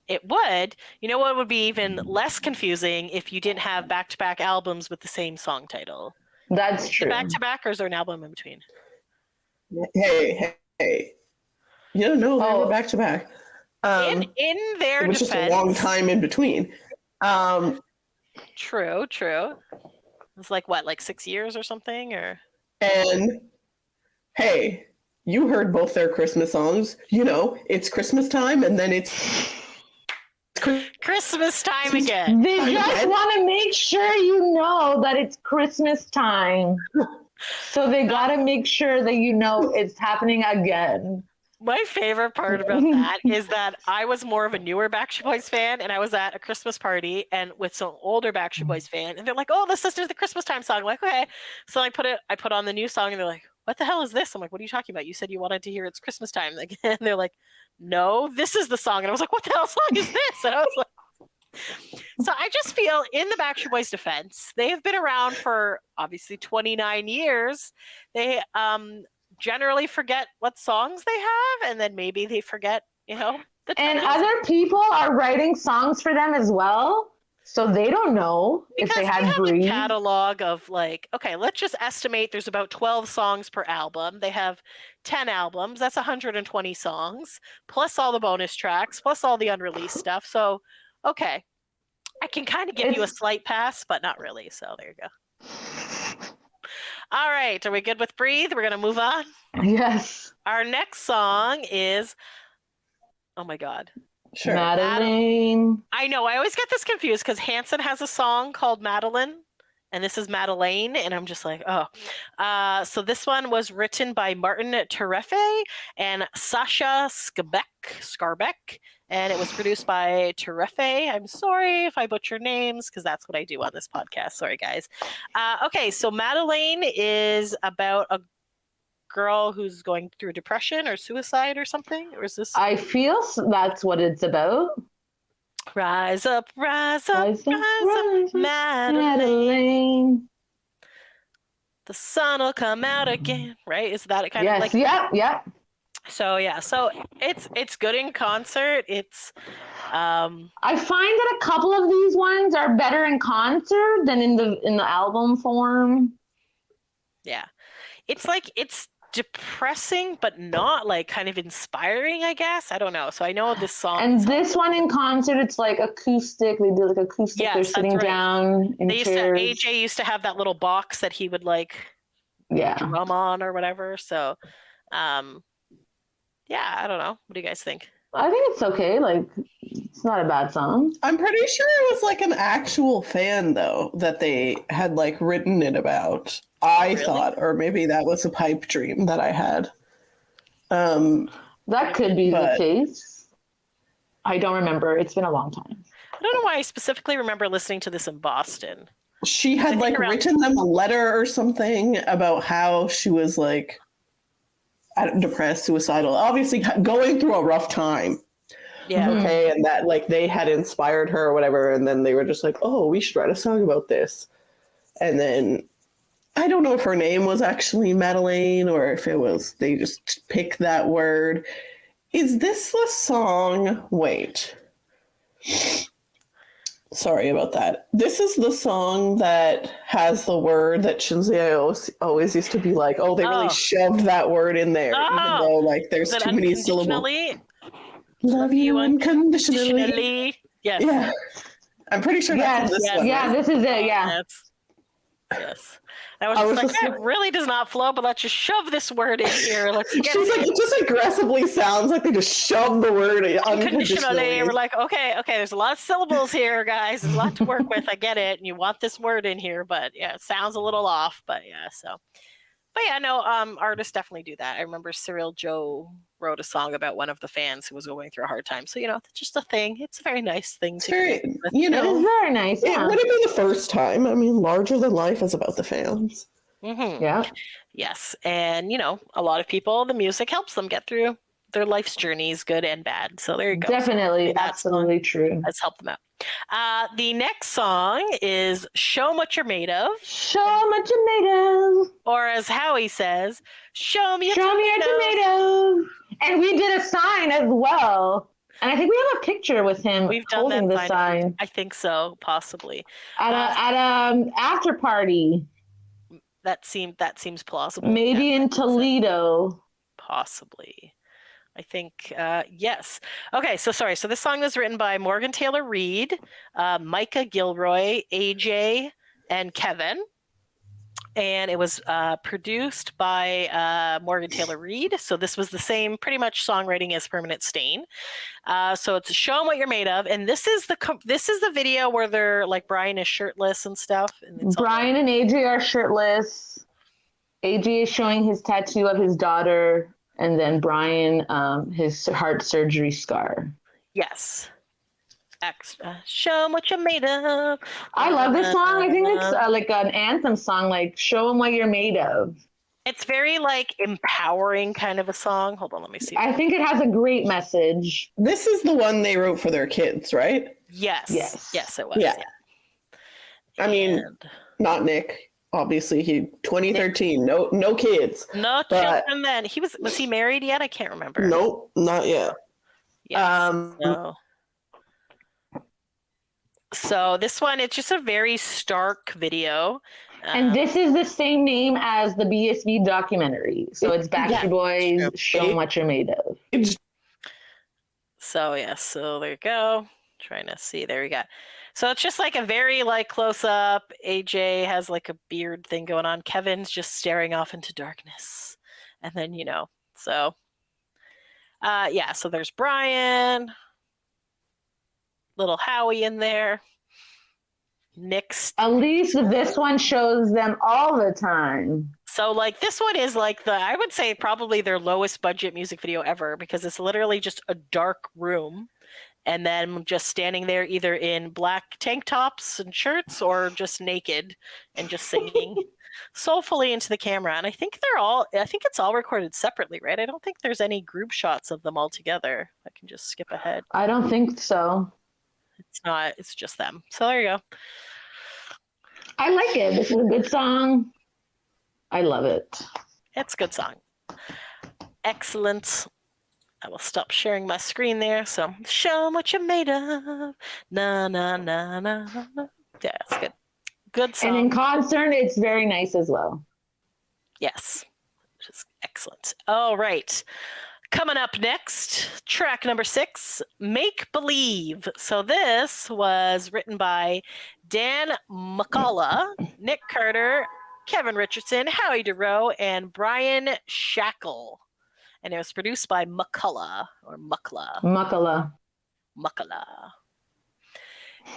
B: It would. You know what would be even less confusing if you didn't have back-to-back albums with the same song title.
C: That's true.
B: Back-to-back, or is there an album in between?
A: Hey. Yeah, no, they were back to back.
B: In their defense,
A: it was just a long time in between.
B: True. It's like 6 years or something, or.
A: And hey, you heard both their Christmas songs. You know, it's Christmas time, and then it's
B: Christmas time again.
C: They just want to make sure you know that it's Christmas time. So they got to make sure that you know it's happening again.
B: My favorite part about that is that I was more of a newer Backstreet Boys fan, and I was at a Christmas party and with some older Backstreet Boys fan, and they're like, "Oh, this is the Christmas time song." I'm like, okay. So I put on the new song, and they're like, "What the hell is this?" I'm like, "What are you talking about? You said you wanted to hear it's Christmas time." And they're like, "No, this is the song." And I was like, "What the hell song is this?" And I was like. So I just feel, in the Backstreet Boys' defense, they have been around for obviously 29 years. They generally forget what songs they have, and then maybe they forget, the
C: and other people are writing songs for them as well, so they don't know if they had
B: a catalog of okay, let's just estimate there's about 12 songs per album. They have 10 albums. That's 120 songs, plus all the bonus tracks, plus all the unreleased stuff. So okay, I can kind of give you a slight pass, but not really. So there you go. All right, are we good with Breathe? We're going to move on?
C: Yes.
B: Our next song is Oh my God.
A: Sure.
C: Madeleine.
B: I know. I always get this confused because Hanson has a song called Madeleine, and this is Madeleine, and I'm just like, oh. So this one was written by Martin Terefe and Sasha Skarbek, and it was produced by Terefe. I'm sorry if I butcher names because that's what I do on this podcast. Sorry, guys. Okay, so Madeleine is about a girl who's going through depression or suicide or something, or is this?
C: I feel that's what it's about.
B: Rise up, rise up, rise up, Madeleine.
C: Madeleine.
B: The sun will come out again, right? Is that kind of like?
C: Yeah.
B: So yeah, so it's good in concert. It's
C: I find that a couple of these ones are better in concert than in the album form.
B: Yeah. It's like it's depressing but not like kind of inspiring, I guess. I don't know. So I know this song.
C: And this one in concert, it's like acoustic. They do like acoustic.
B: Yes,
C: they're sitting down in chairs.
B: AJ used to have that little box that he would like drum on or whatever. So yeah, I don't know. What do you guys think?
C: I think it's okay. Like, it's not a bad song.
A: I'm pretty sure it was like an actual fan though that they had like written it about. I thought, or maybe that was a pipe dream that I had.
C: That could be the case. I don't remember. It's been a long time.
B: I don't know why I specifically remember listening to this in Boston.
A: She had like written them a letter or something about how she was like depressed, suicidal, obviously going through a rough time.
B: Yeah.
A: Okay. And that like they had inspired her or whatever. And then they were just like, oh, we should write a song about this. And then I don't know if her name was actually Madeleine or if it was, they just picked that word. Is this the song? Wait. Sorry about that. This is the song that has the word that Shinzei always used to be like, oh, they really shoved that word in there, even though like there's too many syllables. Love you unconditionally.
B: Yes.
A: Yeah. I'm pretty sure that's this one.
C: Yeah, this is it. Yeah.
B: Yes. I was just like, that really does not flow, but let's just shove this word in here. Let's get
A: She's like, it just aggressively sounds like they just shove the word unconditionally.
B: We're like, okay, there's a lot of syllables here, guys. There's a lot to work with. I get it. And you want this word in here, but yeah, it sounds a little off. But yeah, so. But yeah, no, artists definitely do that. I remember Cyril Joe wrote a song about one of the fans who was going through a hard time. So, it's just a thing. It's a very nice thing to do.
C: It is very nice.
A: Yeah. It wouldn't be the first time. I mean, Larger Than Life is about the fans.
B: Mm-hmm.
C: Yeah.
B: Yes. And, a lot of people, the music helps them get through their life's journeys, good and bad. So there you go.
C: Definitely.
B: So
C: absolutely true.
B: Let's help them out. The next song is Show 'em What You're Made Of.
C: Show 'em what you're made of.
B: Or as Howie says, Show me your
C: tomatoes. And we did a sign as well. And I think we have a picture with him holding the sign.
B: I think so, possibly.
C: At a after party.
B: That seems plausible.
C: Maybe in Toledo.
B: Possibly. I think, yes. Okay, so sorry. So this song was written by Morgan Taylor Reid, Micah Gilroy, AJ, and Kevin. And it was produced by Morgan Taylor Reid. So this was the same pretty much songwriting as Permanent Stain. So it's Show 'em What You're Made Of. And this is the video where they're like Brian is shirtless and stuff. And
C: Brian and AJ are shirtless. AJ is showing his tattoo of his daughter. And then Brian, his heart surgery scar.
B: Yes. Show 'em what you're made of.
C: I love this song. I think it's like an anthem song, like show 'em what you're made of.
B: It's very like empowering kind of a song. Hold on, let me see.
C: I think it has a great message.
A: This is the one they wrote for their kids, right?
B: Yes, it was.
A: Yeah. I mean, not Nick. Obviously, 2013. No kids.
B: No children then. Was he married yet? I can't remember.
A: Nope, not yet.
B: Yes, so this one, it's just a very stark video.
C: And this is the same name as the BSB documentary. So it's Backstreet Boys, Show 'em What You're Made Of.
B: So so there you go. Trying to see, there we go. So it's just like a very like close up. AJ has like a beard thing going on. Kevin's just staring off into darkness. And then, so Yeah, so there's Brian, little Howie in there. Nick's.
C: At least this one shows them all the time.
B: So like this one is like I would say probably their lowest budget music video ever, because it's literally just a dark room and then just standing there either in black tank tops and shirts or just naked and just singing soulfully into the camera. And I think it's all recorded separately, right? I don't think there's any group shots of them all together. I can just skip ahead.
C: I don't think so.
B: It's just them. So there you go.
C: I like it. This is a good song. I love it.
B: It's a good song. Excellent. I will stop sharing my screen there. So show 'em what you're made of. Na na na na na. Yeah, it's good. Good song.
C: And in concert, it's very nice as well.
B: Yes, which is excellent. All right. Coming up next, track number 6, Make Believe. So this was written by Dan McCullough, Nick Carter, Kevin Richardson, Howie DeRoe, and Brian Shackle. And it was produced by McCullough, or Muckla. Muckla.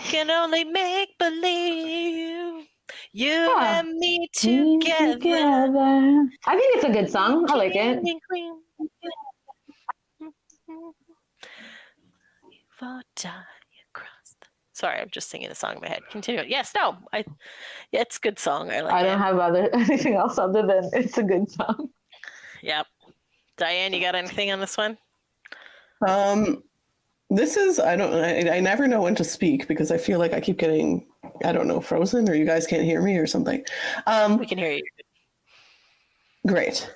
B: Can only make believe you and me together.
C: I think it's a good song. I like it.
B: Sorry, I'm just singing the song in my head. Continue. Yes, no, it's a good song. I like it.
C: I don't have anything else other than it's a good song.
B: Yep. Diane, you got anything on this one?
A: This is I never know when to speak because I feel like I keep getting frozen or you guys can't hear me or something.
B: We can hear you.
A: Great.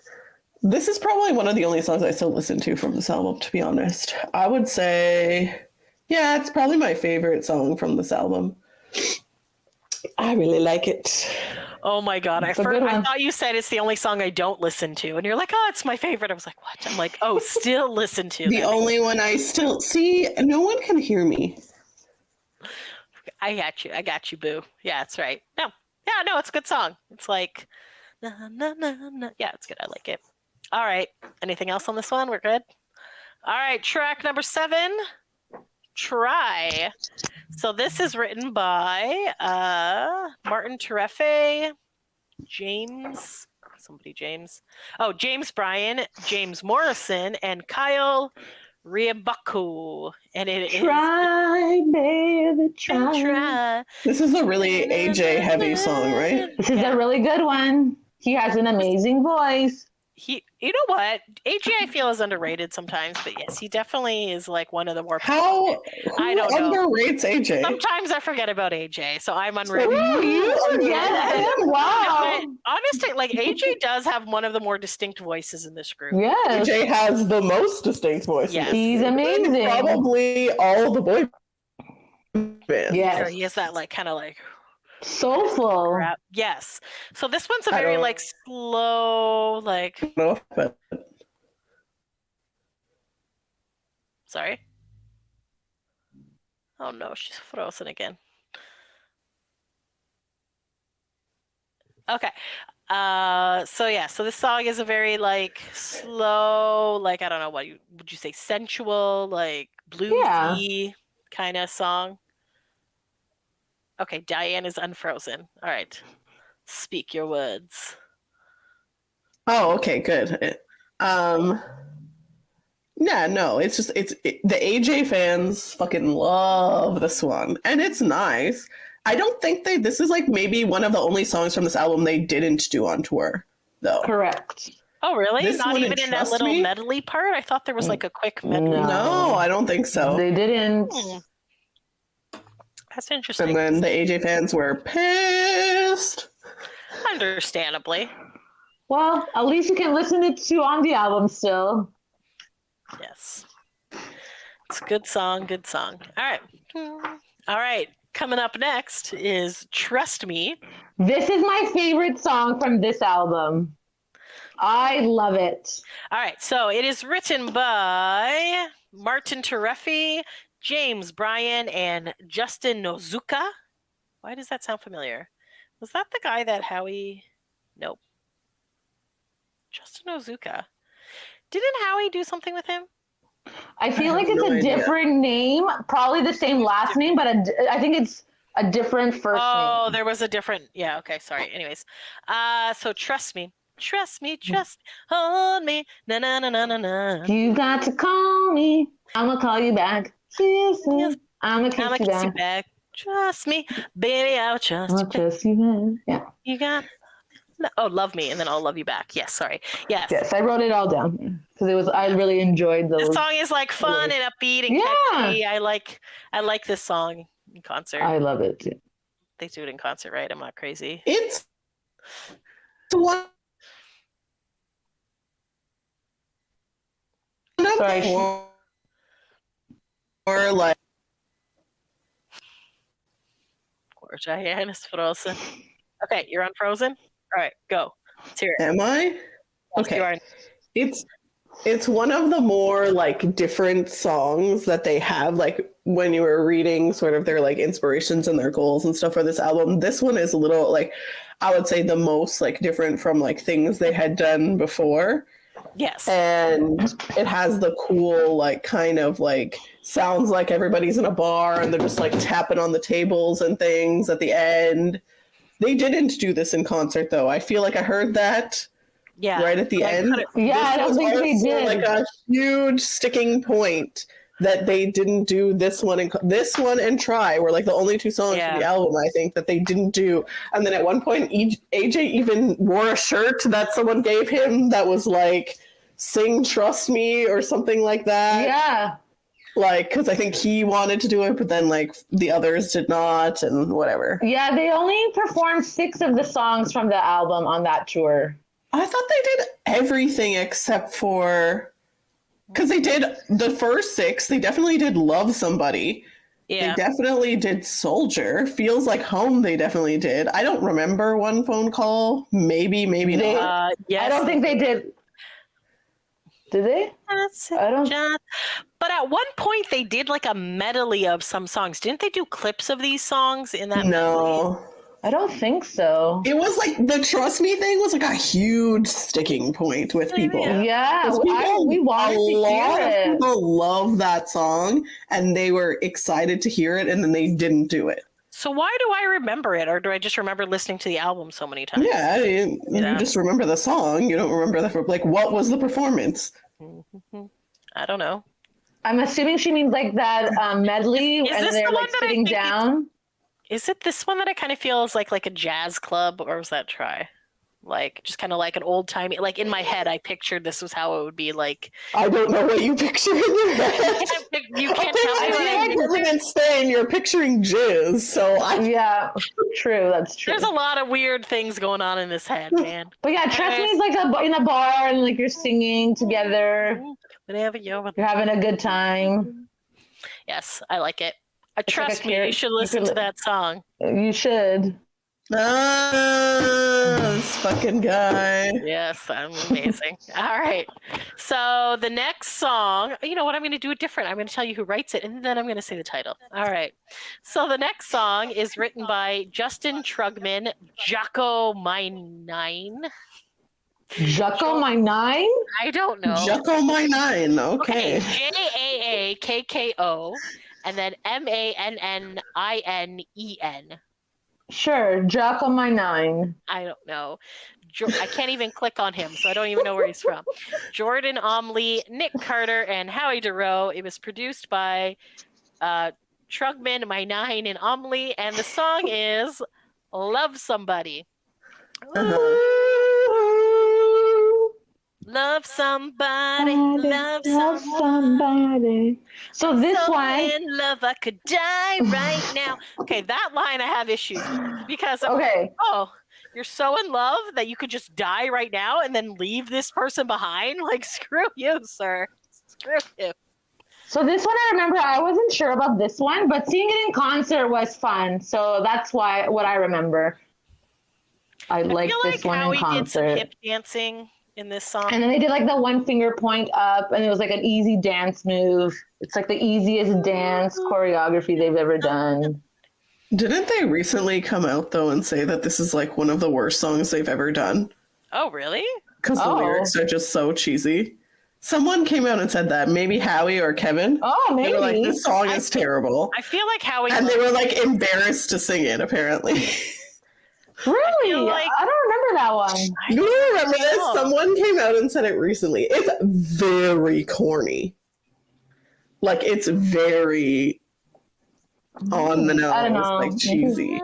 A: This is probably one of the only songs I still listen to from this album, to be honest. I would say, yeah, it's probably my favorite song from this album. I really like it.
B: Oh my God. I thought you said it's the only song I don't listen to. And you're like, oh, it's my favorite. I was like, what? I'm like, oh, still listen to.
A: The only one I still see. No one can hear me.
B: I got you, boo. Yeah, that's right. No, it's a good song. It's like, na, na, na, na. Yeah, it's good. I like it. All right. Anything else on this one? We're good. All right. Track number 7. Try. So this is written by Martin Terefe, James Bryan, James Morrison, and Kyle Riabaku. And it is
C: Try, baby, try.
A: This is a really AJ heavy song, right?
C: This is a really good one. He has an amazing voice.
B: You know what? AJ I feel is underrated sometimes, but yes, he definitely is like one of the more.
A: Who underrates AJ?
B: Sometimes I forget about AJ, so I'm unrated.
C: You forget him? Wow.
B: But honestly, like AJ does have one of the more distinct voices in this group.
C: Yes.
A: AJ has the most distinct voice.
B: Yes.
C: He's amazing.
A: Probably all the boy bands.
C: Yes.
B: He has that like kind of like
C: soulful
B: rap. Yes. So this one's a very like slow, like. Sorry. Oh no, she's frozen again. Okay. So this song is a very like slow, like I don't know what would you say, sensual, like bluesy kind of song. Okay, Diane is unfrozen. All right. Speak your words.
A: Oh, okay, good. Yeah, no, it's the AJ fans fucking love this one. And it's nice. I don't think this is like maybe one of the only songs from this album they didn't do on tour, though.
C: Correct.
B: Oh, really? Not even in that little medley part? I thought there was like a quick medley.
A: No, I don't think so.
C: They didn't.
B: That's interesting.
A: And then the AJ fans were pissed.
B: Understandably.
C: Well, at least you can listen to on the album still.
B: Yes. It's a good song, good song. All right. Coming up next is Trust Me.
C: This is my favorite song from this album. I love it.
B: All right. So it is written by Martin Terefe, James Bryan, and Justin Nozuka. Why does that sound familiar? Was that the guy that Howie... Nope. Justin Nozuka. Didn't Howie do something with him?
C: I feel like it's a different name, probably the same last name, but I think it's a different first name.
B: Oh, there was a different. Yeah. Okay. Sorry. Anyways, so trust me, hold me, na na na na na na.
C: You got to call me. I'm gonna call you back. Kiss me. I'm gonna kiss you back.
B: Trust me, baby. I'll trust
C: you back. Yeah.
B: You got. Oh, love me, and then I'll love you back. Yes. Sorry. Yes.
C: Yes, I wrote it all down because I really enjoyed those.
B: The song is like fun and upbeat and catchy. I like this song in concert.
C: I love it too.
B: They do it in concert, right? I'm not crazy.
A: It's one.
C: Sorry.
A: Or like.
B: Or Diane is frozen. Okay, you're on Frozen. All right, go. Let's hear it.
A: Am I?
B: Yes,
A: okay.
B: You are.
A: It's one of the more like different songs that they have, like when you were reading sort of their like inspirations and their goals and stuff for this album. This one is a little like, I would say the most like different from like things they had done before.
B: Yes.
A: And it has the cool like kind of like sounds like everybody's in a bar and they're just like tapping on the tables and things at the end. They didn't do this in concert though. I feel like I heard that right at the end.
C: I don't think they did.
A: Like a huge sticking point that they didn't do this one and Try were like the only two songs from the album I think that they didn't do. And then at one point AJ even wore a shirt that someone gave him that was like "Sing Trust Me" or something like that.
C: Yeah.
A: Like, because I think he wanted to do it, but then like the others did not, and whatever.
C: Yeah, they only performed 6 of the songs from the album on that tour.
A: I thought they did everything except for, because they did the first 6. They definitely did "Love Somebody." Yeah. They definitely did "Soldier." "Feels Like Home." They definitely did. I don't remember "One Phone Call." Maybe not.
C: Yes. I don't think they did. Did they? I don't.
B: But at one point they did like a medley of some songs. Didn't they do clips of these songs in that?
A: No.
B: medley?
C: I don't think so.
A: It was like the "Trust Me" thing was like a huge sticking point with people.
C: Yeah, we wanted to hear it.
A: People love that song and they were excited to hear it, and then they didn't do it.
B: So why do I remember it, or do I just remember listening to the album so many times?
A: Yeah, you just remember the song. You don't remember like what was the performance?
B: I don't know.
C: I'm assuming she means like that medley, and they're like sitting down.
B: Is it this one that I kind of feel is like a jazz club, or was that Try? Like just kind of like an old timey. Like in my head, I pictured this was how it would be like.
A: I don't know what you picture in your head.
B: You can't tell me.
A: I didn't say, and you're picturing jizz. So
C: yeah, true. That's true.
B: There's a lot of weird things going on in this head, man.
C: But yeah, Trust Me is like in a bar and like you're singing together.
B: Whenever
C: you're having a good time.
B: Yes, I like it. Trust me, you should listen to that song.
C: You should.
A: This fucking guy.
B: Yes, I'm amazing. All right. So the next song, you know what? I'm going to do it different. I'm going to tell you who writes it, and then I'm going to say the title. All right. So the next song is written by Justin Trugman, Jocko My Nine.
C: Jocko My Nine?
B: I don't know.
A: Jocko My Nine. Okay.
B: JAAKKO, and then MANNINEN.
C: Sure, Jocko My Nine.
B: I don't know. I can't even click on him, so I don't even know where he's from. Jordan Omley, Nick Carter, and Howie DeRoe. It was produced by Trugman, My Nine, and Omley, and the song is "Love Somebody." Love somebody, love somebody.
C: So this one,
B: in love, I could die right now. Okay, that line I have issues with because I'm like, oh, you're so in love that you could just die right now and then leave this person behind. Like, screw you, sir. Screw you.
C: So this one, I remember I wasn't sure about this one, but seeing it in concert was fun. So that's what I remember. I liked this one in concert. Did some
B: hip dancing in this song.
C: And then they did like the one finger point up, and it was like an easy dance move. It's like the easiest dance choreography they've ever done.
A: Didn't they recently come out though and say that this is like one of the worst songs they've ever done?
B: Oh, really?
A: Because the lyrics are just so cheesy. Someone came out and said that. Maybe Howie or Kevin.
C: Oh, maybe.
A: They were like, this song is terrible.
B: I feel like Howie.
A: And they were like embarrassed to sing it, apparently.
C: Really?
B: like-
C: I don't remember that one.
A: You don't remember this? Someone came out and said it recently. It's very corny. Like, it's very on the nose,
C: I don't know.
A: like cheesy.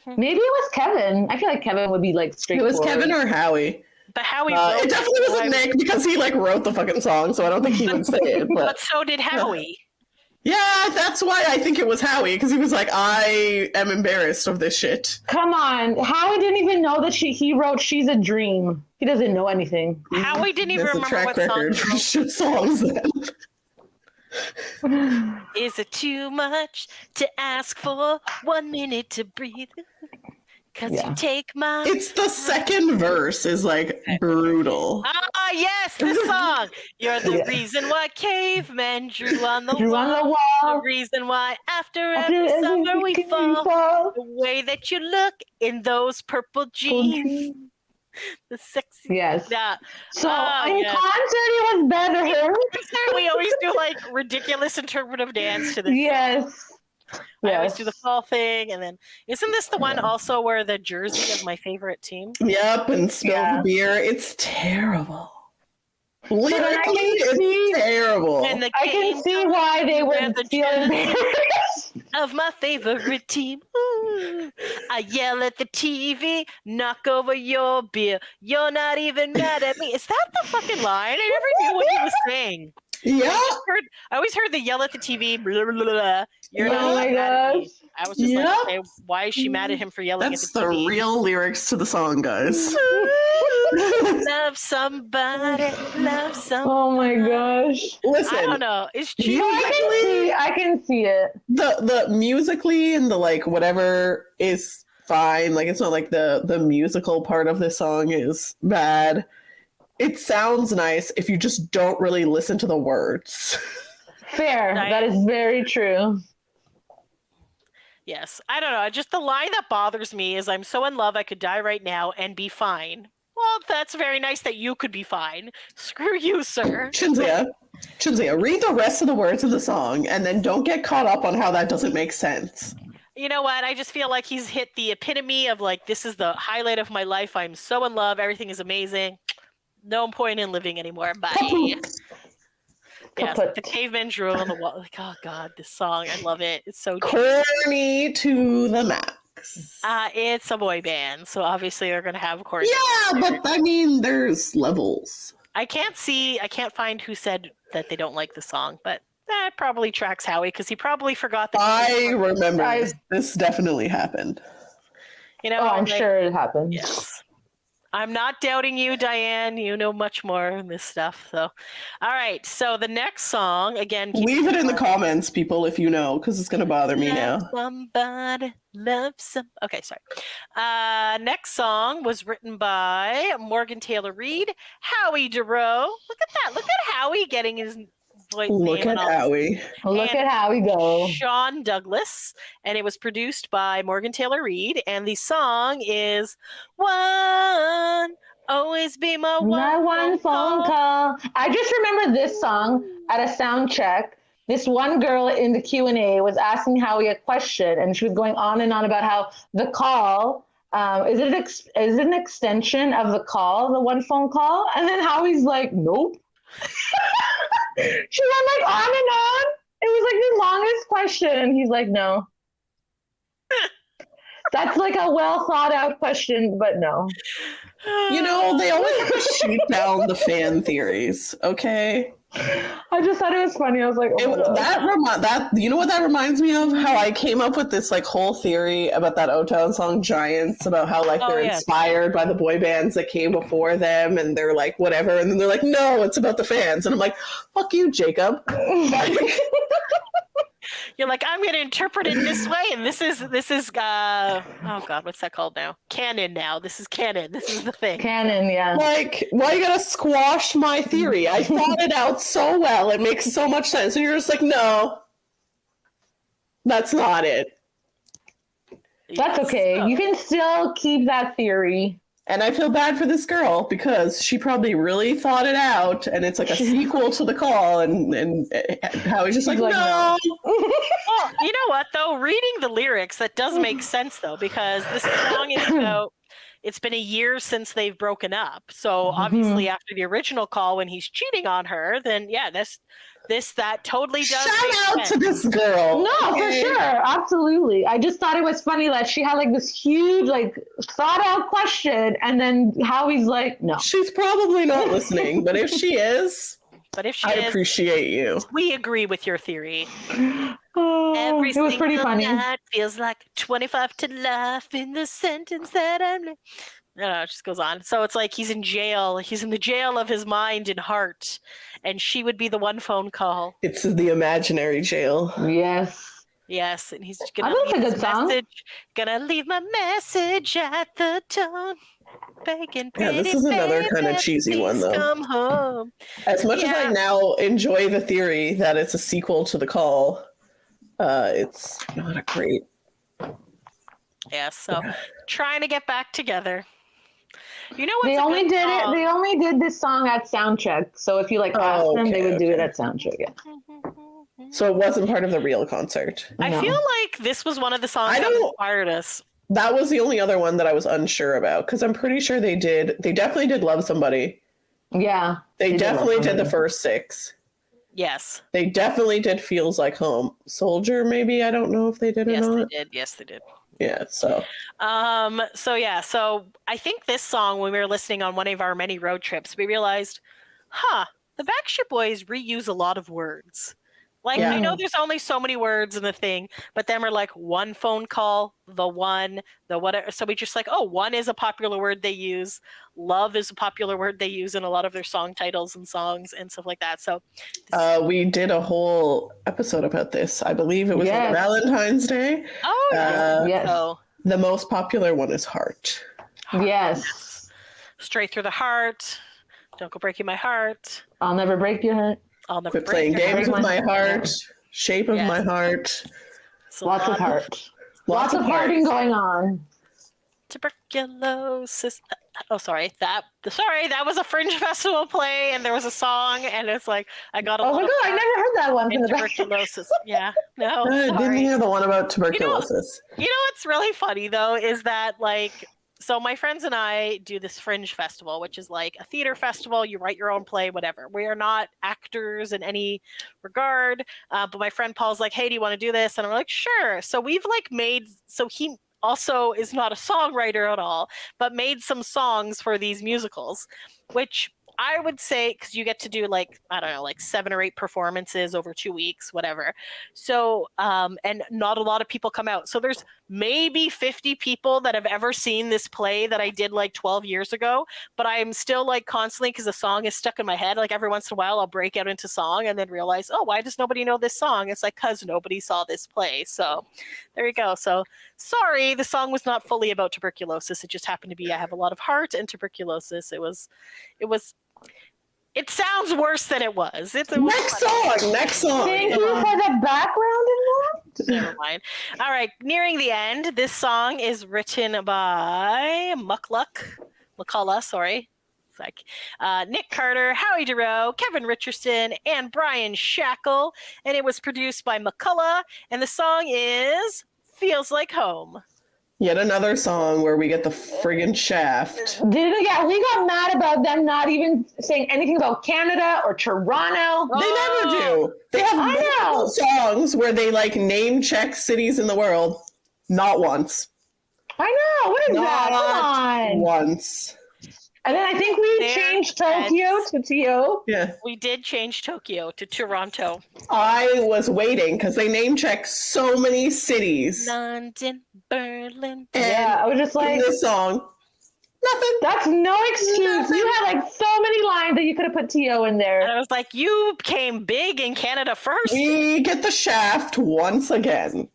C: Maybe it was Kevin. I feel like Kevin would be like
A: It
C: straightforward.
A: was Kevin or Howie.
B: But Howie
A: It definitely wasn't Nick because he like wrote the fucking song, so I don't think he would say it.
B: But
A: But
B: so did Howie.
A: yeah, that's why I think it was Howie, because he was like, I am embarrassed of this shit.
C: Come on. Howie didn't even know that he wrote She's a Dream. He doesn't know anything.
B: Howie didn't even
A: That's a
B: remember
A: track
B: what song
A: record
B: he
A: for
B: wrote.
A: shit songs then.
B: Is it too much to ask for 1 minute to breathe? Cause you take my...
A: It's the second verse is like brutal.
B: Ah, yes, this song. You're the reason why cavemen drew on the
C: Drew
B: wall.
C: on the wall.
B: The reason why after every summer we fall. The way that you look in those purple jeans. The sexy.
C: Yes.
B: Yeah.
C: So
B: Oh,
C: in
B: yes.
C: concert it was better.
B: We always do like ridiculous interpretive dance to this.
C: Yes.
B: I always do the fall thing, and then isn't this the one also where the jersey of my favorite team?
A: Yep, and spill the beer. It's terrible. Lyrically, it's terrible.
B: And the
C: I can
B: game
C: see why they would
B: the
C: feel embarrassed.
B: of my favorite team. Ooh. I yell at the TV, knock over your beer. You're not even mad at me. Is that the fucking line? I never knew what he was saying.
A: Yeah.
B: I always heard the yell at the TV. Blah, blah, blah, blah. You're not
C: Oh my
B: mad at me.
C: gosh.
B: I was just like, okay, why is she mad at him for yelling
A: That's
B: at the
A: the
B: TV?
A: real lyrics to the song, guys.
B: Love somebody, love somebody.
C: Oh my gosh.
A: Listen,
B: I don't know. It's cheesy.
C: I can see it.
A: the musically and the like whatever is fine. Like, it's not like the musical part of this song is bad. It sounds nice if you just don't really listen to the words.
C: Fair. That is very true.
B: Yes. I don't know. Just the line that bothers me is I'm so in love I could die right now and be fine. Well, that's very nice that you could be fine. Screw you, sir.
A: Shinzia, read the rest of the words of the song and then don't get caught up on how that doesn't make sense.
B: You know what? I just feel like he's hit the epitome of like, this is the highlight of my life. I'm so in love. Everything is amazing. No point in living anymore. Bye. Yes, the caveman drew on the wall. Like, oh god, this song, I love it. It's so
A: corny to the max.
B: It's a boy band, so obviously they're gonna have chorus.
A: Yeah, but I mean, there's levels.
B: I can't find who said that they don't like the song, but that probably tracks Howie because he probably forgot that.
A: I remember this definitely happened.
B: You know,
C: I'm sure it happened.
B: Yes. I'm not doubting you, Diane. You know much more in this stuff. So, all right. So the next song, again.
A: Leave it in the comments, people, if you know, because it's going to bother me now.
B: Somebody love some. Okay, sorry. Next song was written by Morgan Taylor Reid, Howie Dorough. Look at that. Look at Howie getting his voice.
A: Look at Howie.
C: Look at how we go.
B: Sean Douglas, and it was produced by Morgan Taylor Reid, and the song is One Always Be My
C: One Phone Call. I just remember this song at a sound check. This one girl in the Q&A was asking Howie a question, and she was going on and on about how the call is it an extension of the call, the one phone call? And then Howie's like, nope. She went like on and on. It was like the longest question, and he's like, no. That's like a well thought out question, but no.
A: You know, they always have to shoot down the fan theories, okay?
C: I just thought it was funny. I was like,
A: you know what that reminds me of? How I came up with this like whole theory about that O-Town song Giants, about how like they're inspired by the boy bands that came before them, and they're like whatever, and then they're like, no, it's about the fans, and I'm like, fuck you, Jacob.
B: You're like, I'm going to interpret it this way, and this is oh god, what's that called now? Canon now. This is canon. This is the thing.
C: Canon, yeah.
A: Like, why you gotta squash my theory? I thought it out so well. It makes so much sense. And you're just like, no, that's not it.
C: That's okay. You can still keep that theory.
A: And I feel bad for this girl because she probably really thought it out, and it's like a sequel to The Call, and Howie's just like, no.
B: Well, you know what, though? Reading the lyrics, that does make sense, though, because this song is about, it's been a year since they've broken up. So obviously after the original Call, when he's cheating on her, then yeah, that totally does.
A: Shout out to this girl.
C: No, for sure. Absolutely. I just thought it was funny that she had like this huge, like thought out question. And then Howie's like, no.
A: She's probably not listening, but if she is, I appreciate you. We
B: agree with your theory.
C: Oh, it was pretty funny.
B: Feels like 25 to life in the sentence that I'm. No, it just goes on. So it's like he's in jail. He's in the jail of his mind and heart, and she would be the one phone call.
A: It's the imaginary jail.
C: Yes,
B: and he's gonna leave
C: his message.
B: Gonna leave my message at the tone. Begging,
A: this is another kind of cheesy one, though.
B: Come home.
A: As much as I now enjoy the theory that it's a sequel to The Call, it's not a great.
B: Yeah, so trying to get back together. You know what?
C: They only did this song at soundcheck. So if you like ask them, they would do it at soundcheck. Yeah.
A: So it wasn't part of the real concert.
B: I feel like this was one of the songs that inspired us.
A: That was the only other one that I was unsure about, because I'm pretty sure they definitely did Love Somebody.
C: Yeah.
A: They definitely did the first 6.
B: Yes.
A: They definitely did Feels Like Home. Soldier, maybe? I don't know if they did or not.
B: Yes, they did.
A: Yeah, so.
B: So I think this song, when we were listening on one of our many road trips, we realized, the Backstreet Boys reuse a lot of words. Like, I know there's only so many words in the thing, but then we're like, one phone call, the whatever. So we just like, one is a popular word they use. Love is a popular word they use in a lot of their song titles and songs and stuff like that. So
A: we did a whole episode about this. I believe it was on Valentine's Day.
B: Oh, yes.
A: The most popular one is Heart.
C: Yes.
B: Straight through the heart. Don't go breaking my heart.
C: I'll never break your heart.
B: I'll never
A: Quit playing games with my heart. Shape of my heart.
C: Lots of heart. Lots of hearting going on.
B: Tuberculosis. Oh, sorry. That was a Fringe Festival play, and there was a song, and it's like I got a.
C: Oh my god! I never heard that one. From
B: tuberculosis. Yeah. No.
A: I didn't hear the one about tuberculosis.
B: You know what's really funny though is that like. So my friends and I do this Fringe Festival, which is like a theater festival. You write your own play, whatever. We are not actors in any regard. But my friend Paul's like, hey, do you want to do this? And I'm like, sure. So we've like so he also is not a songwriter at all, but made some songs for these musicals, which I would say, because you get to do like, I don't know, like 7 or 8 performances over 2 weeks, whatever. So, and not a lot of people come out. So there's maybe 50 people that have ever seen this play that I did like 12 years ago, but I'm still like constantly, because the song is stuck in my head. Like every once in a while I'll break out into song and then realize, why does nobody know this song? It's like, because nobody saw this play. So there you go. So sorry, the song was not fully about tuberculosis. It just happened to be, I have a lot of heart and tuberculosis. It sounds worse than it was.
A: Next song.
C: Thank you for the background in that.
B: Never mind. All right, nearing the end. This song is written by McCullough, sorry. It's like Nick Carter, Howie Duro, Kevin Richardson, and Brian Shackle. And it was produced by McCullough. And the song is Feels Like Home.
A: Yet another song where we get the friggin' shaft.
C: We got mad about them not even saying anything about Canada or Toronto.
A: They never do. They have multiple songs where they like name check cities in the world. Not once.
C: I know. What is that? Come on.
A: Once.
C: And then I think we changed Tokyo to Tokyo.
A: Yeah.
B: We did change Tokyo to Toronto.
A: I was waiting because they name check so many cities.
B: London, Berlin.
C: I was just like,
A: in this song, nothing.
C: That's no excuse. Nothing. You had like so many lines that you could have put T.O. in there.
B: And I was like, you came big in Canada first.
A: We get the shaft once again.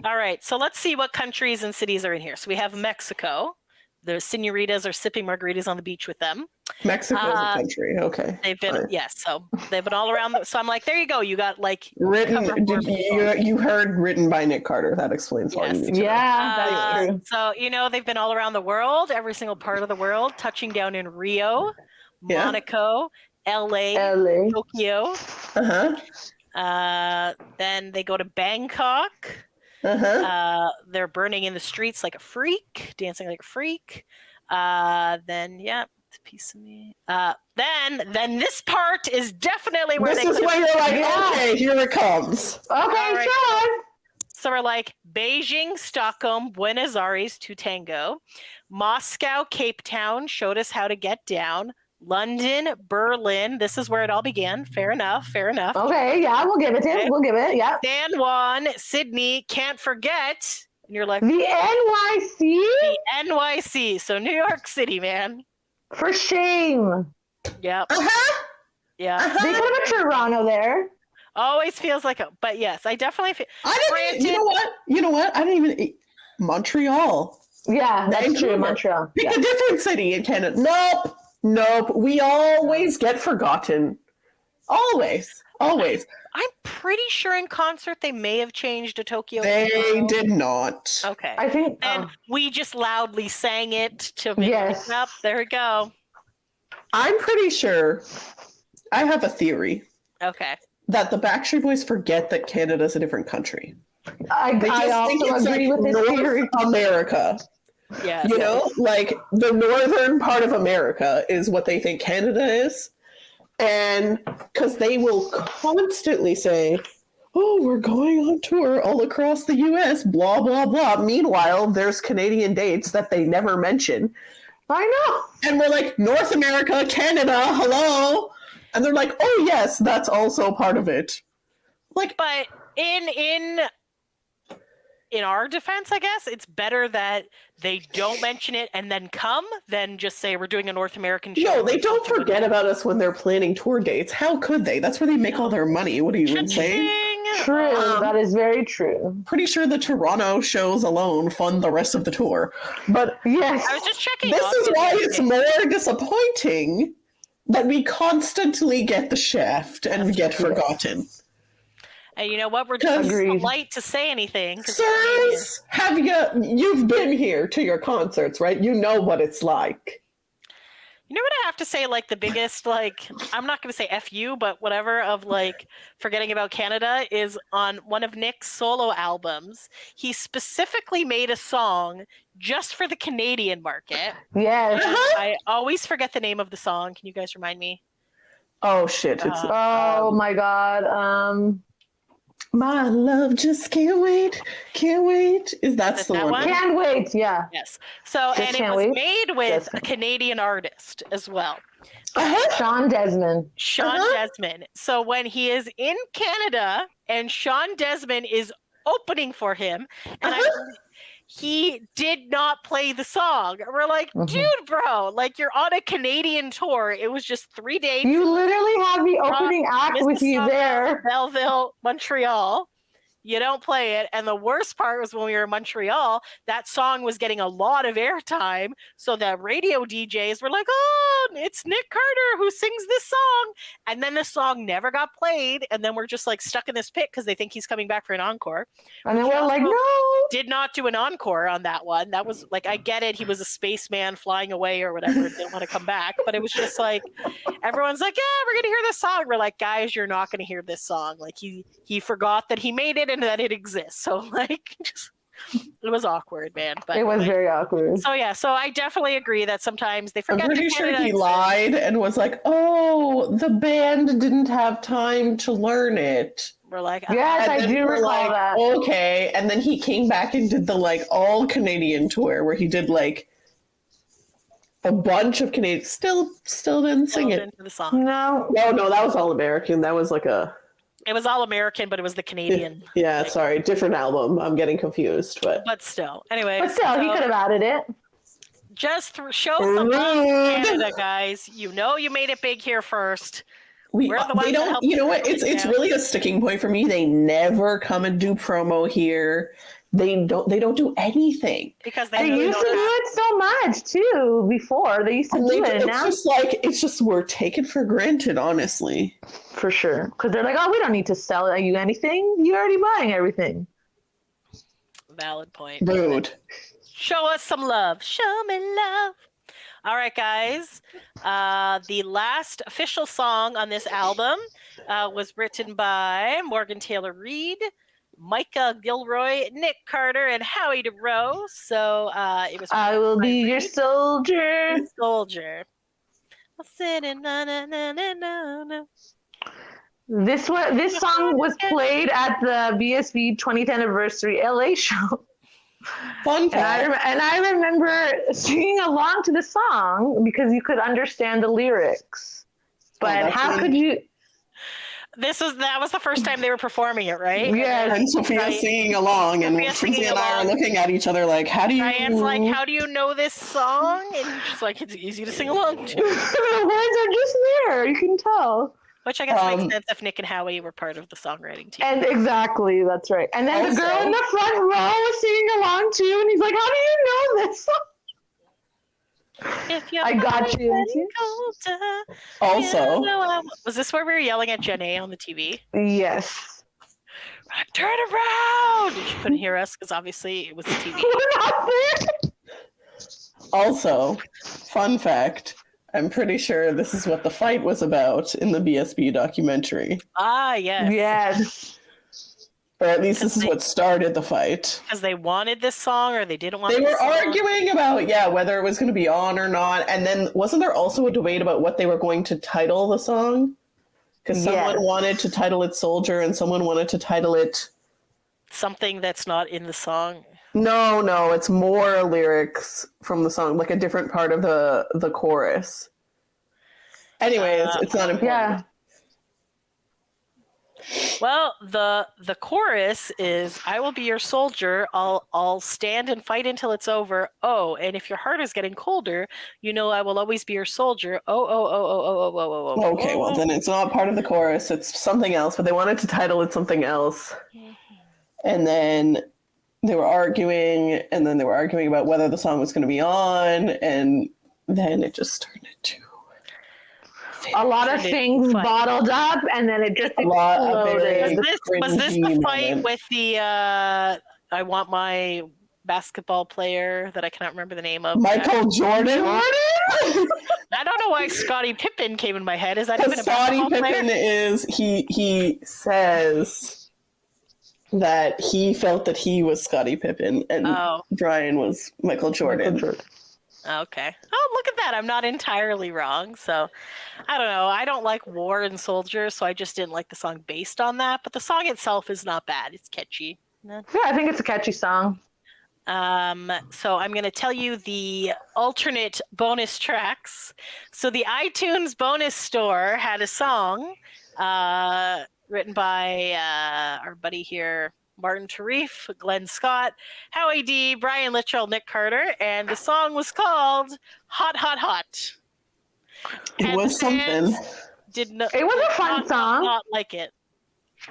B: All right, so let's see what countries and cities are in here. So we have Mexico, the senoritas are sipping margaritas on the beach with them.
A: Mexico is a country. Okay.
B: They've been so they've been all around. So I'm like, there you go. You got like
A: written. You heard written by Nick Carter. That explains all you need to know.
C: That's true.
B: So they've been all around the world, every single part of the world, touching down in Rio, Monaco, LA, Tokyo. Then they go to Bangkok. They're burning in the streets like a freak, dancing like a freak. Then it's a piece of me. Then this part is definitely where
A: this is where you're like, okay, here it comes.
C: Okay,
B: right.
C: sure.
B: So we're like Beijing, Stockholm, Buenos Aires to tango, Moscow, Cape Town showed us how to get down. London, Berlin. This is where it all began. Fair enough.
C: Okay, yeah, we'll give it to him. We'll give it. Yeah.
B: San Juan, Sydney. Can't forget. And you're like,
C: the NYC.
B: The NYC. So New York City, man.
C: For shame.
B: Yep. Yeah.
C: They could have a Toronto there.
B: Always feels like but yes, I definitely feel.
A: You know what? I didn't even. Montreal.
C: Yeah, that's true. Montreal.
A: Pick a different city in Canada. Nope. We always get forgotten. Always.
B: I'm pretty sure in concert they may have changed to Tokyo.
A: They did not.
B: Okay.
C: I think.
B: And we just loudly sang it to make it up. There we go.
A: I'm pretty sure. I have a theory.
B: Okay.
A: That the Backstreet Boys forget that Canada's a different country.
C: I also agree with this theory.
A: America.
B: Yeah.
A: You know, like the northern part of America is what they think Canada is. And because they will constantly say, oh, we're going on tour all across the US, blah, blah, blah. Meanwhile, there's Canadian dates that they never mention.
C: I know.
A: And we're like, North America, Canada, hello. And they're like, oh, yes, that's also part of it. Like,
B: but in our defense, I guess, it's better that they don't mention it and then come than just say we're doing a North American show.
A: No, they don't forget about us when they're planning tour dates. How could they? That's where they make all their money. What are you insane?
C: True. That is very true.
A: Pretty sure the Toronto shows alone fund the rest of the tour. But
C: yes,
B: I was just checking.
A: This is why it's more disappointing that we constantly get the shaft and get forgotten.
B: And you know what? We're just polite to say anything.
A: Sirs, you've been here to your concerts, right? You know what it's like.
B: You know what I have to say, like the biggest, like, I'm not going to say F you, but whatever, of like forgetting about Canada is on one of Nick's solo albums. He specifically made a song just for the Canadian market.
C: Yes.
B: I always forget the name of the song. Can you guys remind me?
A: Oh, shit.
C: Oh, my God.
A: My love just can't wait. Is that the one?
C: Can't wait, yeah.
B: Yes. So, and it was made with a Canadian artist as well.
C: Sean Desmond.
B: Desmond. So when he is in Canada and Sean Desmond is opening for him, and he did not play the song. We're like, dude, bro, like you're on a Canadian tour. It was just 3 days.
C: You literally have the opening act with you there.
B: Belleville, Montreal. You don't play it. And the worst part was when we were in Montreal, that song was getting a lot of airtime. So the radio DJs were like, oh, it's Nick Carter who sings this song. And then the song never got played. And then we're just like stuck in this pit because they think he's coming back for an encore.
C: And then we're like, no.
B: Did not do an encore on that one. That was like, I get it. He was a spaceman flying away or whatever. Didn't want to come back. But it was just like, everyone's like, yeah, we're going to hear this song. We're like, guys, you're not going to hear this song. Like he forgot that he made it and that it exists. So like, it was awkward, man. But
C: it was very awkward.
B: So yeah, so I definitely agree that sometimes they forget.
A: I'm pretty sure he lied and was like, oh, the band didn't have time to learn it.
B: We're like,
C: yes, I do recall that.
A: Okay, and then he came back and did the like all Canadian tour where he did like a bunch of Canadian. Still didn't sing it.
B: The song.
C: No,
A: that was all American. That was like
B: It was all American, but it was the Canadian.
A: Yeah, sorry, different album. I'm getting confused, but
B: still, anyway.
C: But still, he could have added it.
B: Just show some love to Canada, guys. You know, you made it big here first.
A: They don't. You know what? It's really a sticking point for me. They never come and do promo here. they don't do anything.
B: Because
C: they used to do it so much too before. They used to do it.
A: It's
C: now
A: just like, it's just, we're taken for granted, honestly.
C: for sure. Because they're like, oh, we don't need to sell you anything. You're already buying everything.
B: Valid point.
A: Rude.
B: Show us some love. Show me love. All right, guys. The last official song on this album was written by Morgan Taylor Reid, Micah Gilroy, Nick Carter, and Howie DeRoe. So it was.
C: I will be your soldier.
B: Soldier. Na, na, na, na, na, na.
C: This song was played at the BSB 20th anniversary LA show.
A: Fun fact.
C: And I remember singing along to the song because you could understand the lyrics. But how could you?
B: That was the first time they were performing it, right?
C: Yeah.
A: And Sophia singing along, and Tracy and I are looking at each other like, how do you?
B: Ryan's like, how do you know this song? And she's like, it's easy to sing along to.
C: The words are just there. You can tell.
B: Which I guess makes sense if Nick and Howie were part of the songwriting team.
C: And exactly, that's right. And then the girl in the front row was singing along too, and he's like, how do you know this song? I got you.
A: Also,
B: was this where we were yelling at Jenna on the TV?
C: Yes.
B: Like, turn around! She couldn't hear us because obviously it was the TV.
C: We're not there.
A: Also, fun fact, I'm pretty sure this is what the fight was about in the BSB documentary.
B: Ah, yes.
C: Yes.
A: Or at least this is what started the fight.
B: Because they wanted this song or they didn't want
A: They
B: this
A: were
B: song?
A: arguing about, whether it was going to be on or not. And then wasn't there also a debate about what they were going to title the song? Because someone wanted to title it Soldier and someone wanted to title it...
B: something that's not in the song.
A: No, it's more lyrics from the song, like a different part of the chorus. Anyways, it's not important.
C: Yeah.
B: Well, the chorus is, I will be your soldier, I'll stand and fight until it's over. Oh, and if your heart is getting colder, you know I will always be your soldier. Oh.
A: Okay, well then it's not part of the chorus, it's something else, but they wanted to title it something else. And then they were arguing, about whether the song was going to be on, and then it just turned into
C: a lot of things bottled up, and then it just exploded.
B: Was this the fight with the I want my basketball player that I cannot remember the name of?
A: Michael Jordan?
B: I don't know why Scottie Pippen came in my head. Is that even a basketball player?
A: Scottie Pippen is, he says that he felt that he was Scottie Pippen and Brian was Michael Jordan.
B: Okay. Oh, look at that. I'm not entirely wrong. So, I don't know. I don't like War and Soldiers, so I just didn't like the song based on that. But the song itself is not bad. It's catchy.
C: Yeah, I think it's a catchy song.
B: So I'm going to tell you the alternate bonus tracks. So the iTunes bonus store had a song written by our buddy here, Martin Tarif, Glenn Scott, Howie D, Brian Littrell, Nick Carter, and the song was called Hot, Hot, Hot.
A: It was something.
C: It was a fun song.
B: Not like it.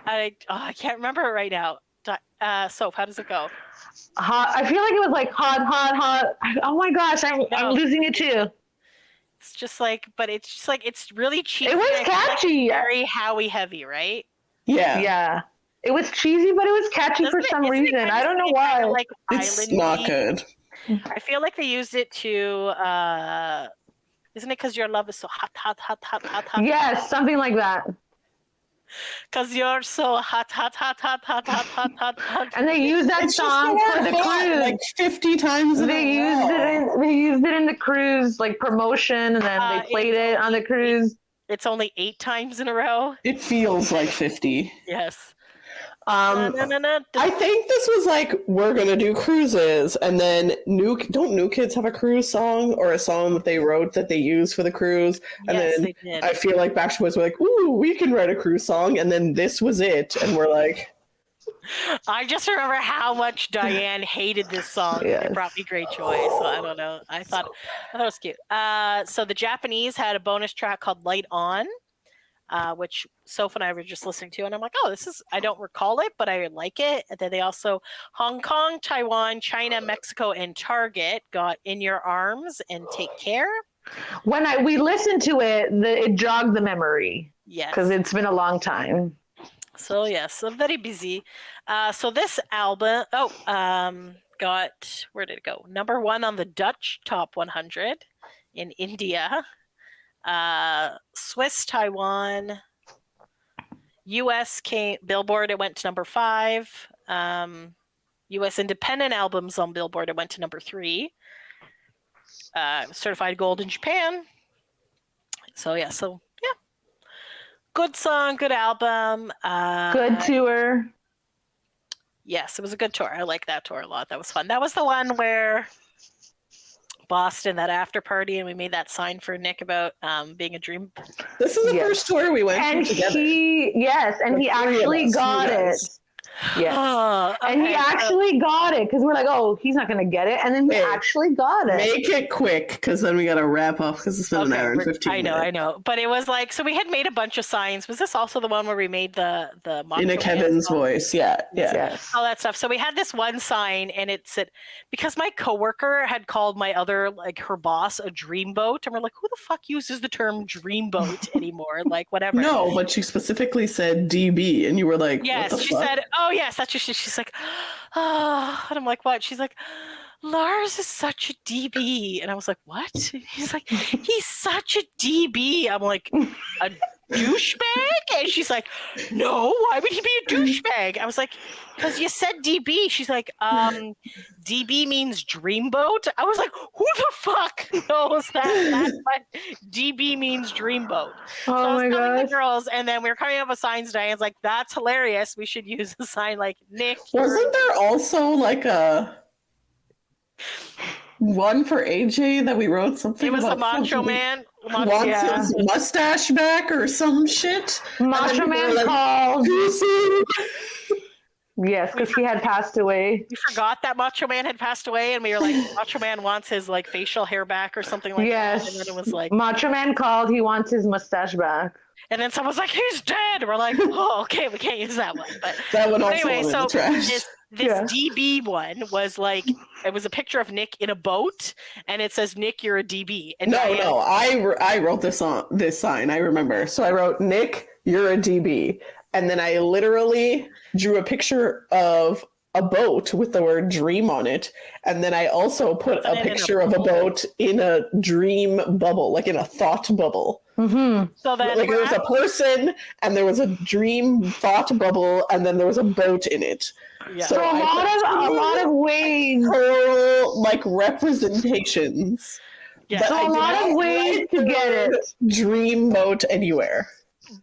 B: I can't remember it right now. Soph, how does it go?
C: Hot. I feel like it was like hot, hot, hot. Oh my gosh, I'm losing it too.
B: It's just like, but it's just like, it's really cheesy.
C: It was catchy.
B: Like very Howie heavy, right?
A: Yeah.
C: Yeah. It was cheesy, but it was catchy for some reason. I don't know why.
B: Like
A: it's not good.
B: I feel like they used it to, isn't it because your love is so hot, hot, hot, hot, hot, hot?
C: Yes, something like that.
B: Because you're so hot, hot, hot, hot, hot, hot, hot, hot, hot.
C: And they used that song for the cruise
A: like 50 times.
C: They used it in the cruise like promotion, and then they played it on the cruise.
B: It's only 8 times in a row.
A: It feels like 50.
B: Yes.
A: I think this was like, we're gonna do cruises, and then don't New Kids have a cruise song or a song that they wrote that they used for the cruise? And
B: yes,
A: then
B: they did.
A: I feel like Backstreet Boys were like, ooh, we can write a cruise song, and then this was it, and we're like,
B: I just remember how much Diane hated this song. Yes. It brought me great joy, so I don't know. I thought it was cute. So the Japanese had a bonus track called Light On. which Soph and I were just listening to, and I'm like, oh, I don't recall it, but I like it. And then they also, Hong Kong, Taiwan, China, Mexico, and Target got In Your Arms and Take Care.
C: When we listened to it, it jogged the memory.
B: Yes.
C: Because it's been a long time.
B: So, yes, so very busy. So this album, got, where did it go? Number 1 on the Dutch Top 100 in India. Swiss, Taiwan, US Billboard, it went to number 5. US independent albums on Billboard, it went to number 3. Certified gold in Japan. So yeah. Good song, good album.
C: Good tour.
B: Yes, it was a good tour. I like that tour a lot. That was fun. That was the one where Boston, that after party, and we made that sign for Nick about being a dream.
A: This is the first tour we went to together.
C: He actually got it. Yes. Oh, okay. And he actually got it because we're like, oh, he's not going to get it. And then he actually got it.
A: Make it quick because then we got to wrap up because it's been an hour and 15 minutes.
B: I know. But it was like, so we had made a bunch of signs. Was this also the one where we made the
A: in a Kevin's voice? Yeah.
C: Yes.
B: All that stuff. So we had this one sign and it said, because my coworker had called my other, like her boss, a dreamboat. And we're like, who the fuck uses the term dreamboat anymore? Like, whatever.
A: No, but she specifically said DB. And you were like,
B: yes,
A: what the
B: she
A: fuck?
B: said, oh, yes, that's just, she's like, oh, and I'm like, what? She's like, Lars is such a DB. And I was like, what? He's like, he's such a DB. I'm like, a douchebag? And she's like, no, why would he be a douchebag? I was like, because you said DB. She's like, DB means dreamboat. I was like, who the fuck knows that? That's what DB means, dreamboat. So I was telling the girls, and then we were coming up with signs. Diane's like, that's hilarious. We should use a sign like Nick.
A: Wasn't there also like a one for AJ that we wrote something?
B: It was
A: about
B: the Macho Man.
A: Wants his mustache back or some shit.
C: Macho Man called. Yes, because he had passed away.
B: We forgot that Macho Man had passed away, and we were like, Macho Man wants his like facial hair back or something like that. And then it was like,
C: Macho Man called. He wants his mustache back.
B: And then someone's like, he's dead. We're like, oh, okay, we can't use that one. But
A: that one also
B: anyway,
A: went in
B: so
A: the trash.
B: this DB one was like, it was a picture of Nick in a boat, and it says, Nick, you're a DB. And
A: I wrote this sign. I remember. So I wrote, Nick, you're a DB. And then I literally drew a picture of a boat with the word dream on it. And then I also put a picture of a boat in a dream bubble, like in a thought bubble.
C: Mm-hmm.
B: So then
A: like there was a person and there was a dream thought bubble and then there was a boat in it.
C: Yeah. So a lot of ways.
A: Like representations.
B: Yeah.
C: So a lot of ways to get it.
A: Dream boat anywhere.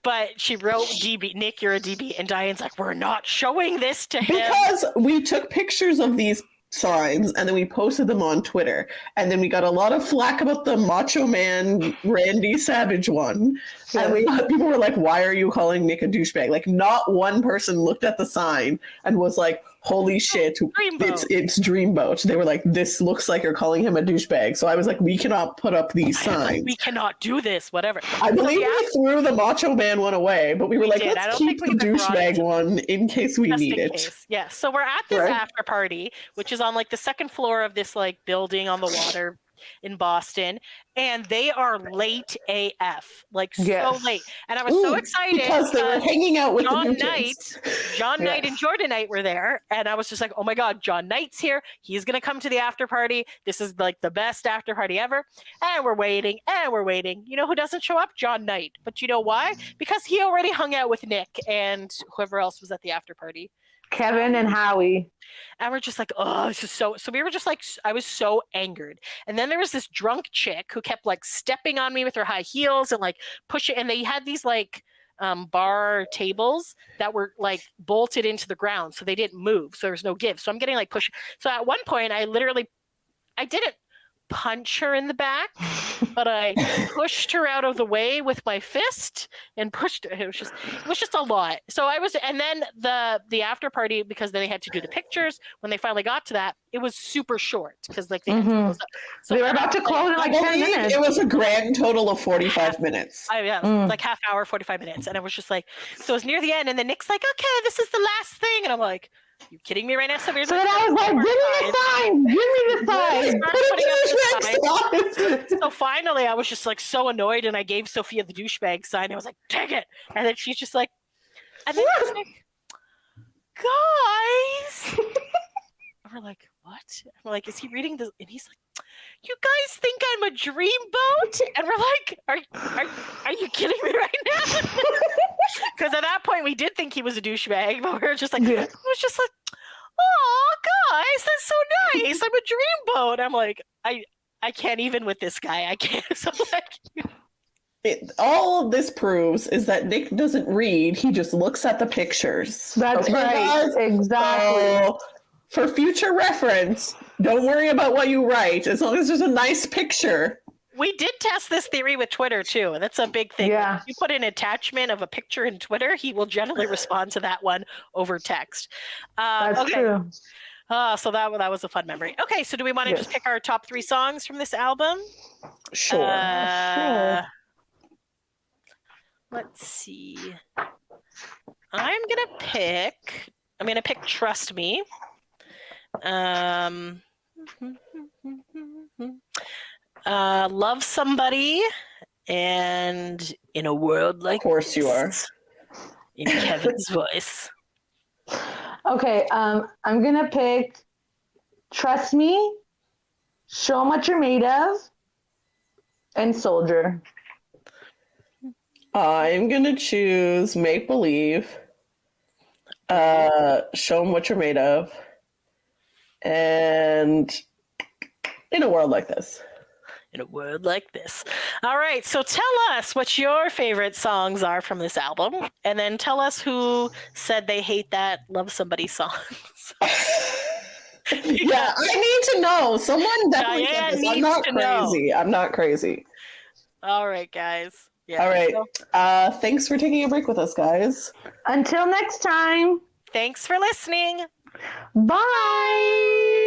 B: But she wrote DB, Nick, you're a DB. And Diane's like, we're not showing this to him.
A: Because we took pictures of these signs and then we posted them on Twitter. And then we got a lot of flack about the Macho Man Randy Savage one. Yeah. And people were like, why are you calling Nick a douchebag? Like, not one person looked at the sign and was like, holy shit, it's Dreamboat. They were like, this looks like you're calling him a douchebag. So I was like, we cannot put up these signs.
B: We cannot do this, whatever.
A: I believe we threw the Macho Man one away, but we were like, let's keep the douchebag one in case we need it.
B: Yeah, so we're at this after party, which is on like the second floor of this like building on the water in Boston, and they are late AF, like so late. And I was so excited
A: because they were hanging out with
B: John Knight and Jordan Knight were there, and I was just like, oh my god, John Knight's here, he's gonna come to the after party, this is like the best after party ever. And we're waiting. You know who doesn't show up? John Knight. But you know why? Because he already hung out with Nick and whoever else was at the after party,
C: Kevin and Howie.
B: And we're just like, oh, this is so we were just like, I was so angered. And then there was this drunk chick who kept like stepping on me with her high heels and like pushing, and they had these like bar tables that were like bolted into the ground, so they didn't move, so there was no give. So I'm getting like pushed. So at one point I didn't punch her in the back, but I pushed her out of the way with my fist and pushed her. It was just a lot. So and then the after party, because then they had to do the pictures. When they finally got to that, it was super short because like they had to close up. So
C: they were about to close in like 10 minutes.
A: It was a grand total of 45 minutes.
B: Like half hour, 45 minutes, and it was just like, so it was near the end, and then Nick's like, "Okay, this is the last thing," and I'm like, "You kidding me right now?" So then
C: I was like, "Give me the sign!
B: So finally, I was just like so annoyed, and I gave Sophia the douchebag sign. I was like, "Dang it!" And then she's just like, and then she's like, "Guys," and we're like, "What?" I'm like, "Is he reading this?" And he's like, "You guys think I'm a dreamboat?" And we're like, "Are you kidding me right now?" Because at that point we did think he was a douchebag, but we were just like, it was just like, "Oh, guys, that's so nice. I'm a dreamboat." I'm like, I can't even with this guy. I can't. So like,
A: all of this proves is that Nick doesn't read. He just looks at the pictures.
C: That's right. Guys? Exactly.
A: So, for future reference, don't worry about what you write as long as there's a nice picture.
B: We did test this theory with Twitter too, and that's a big thing.
C: Yeah.
B: If you put an attachment of a picture in Twitter, he will generally respond to that one over text.
C: That's true.
B: So that was a fun memory. Okay, so do we want to just pick our top 3 songs from this album?
A: Sure.
B: Let's see. I'm gonna pick Trust Me. Love Somebody, and In a World Like This.
A: Of course you are.
B: In Kevin's voice.
C: Okay, I'm gonna pick Trust Me, Show 'Em What You're Made Of, and Soldier.
A: I'm gonna choose Make Believe, Show 'Em What You're Made Of, and In a World Like This.
B: In a World Like This. All right, so tell us what your favorite songs are from this album, and then tell us who said they hate that Love Somebody song.
A: Yeah, I need to know. Someone definitely said this. I'm not crazy.
B: All right, guys. Yeah,
A: all right. Thanks for taking a break with us, guys.
C: Until next time.
B: Thanks for listening.
C: Bye.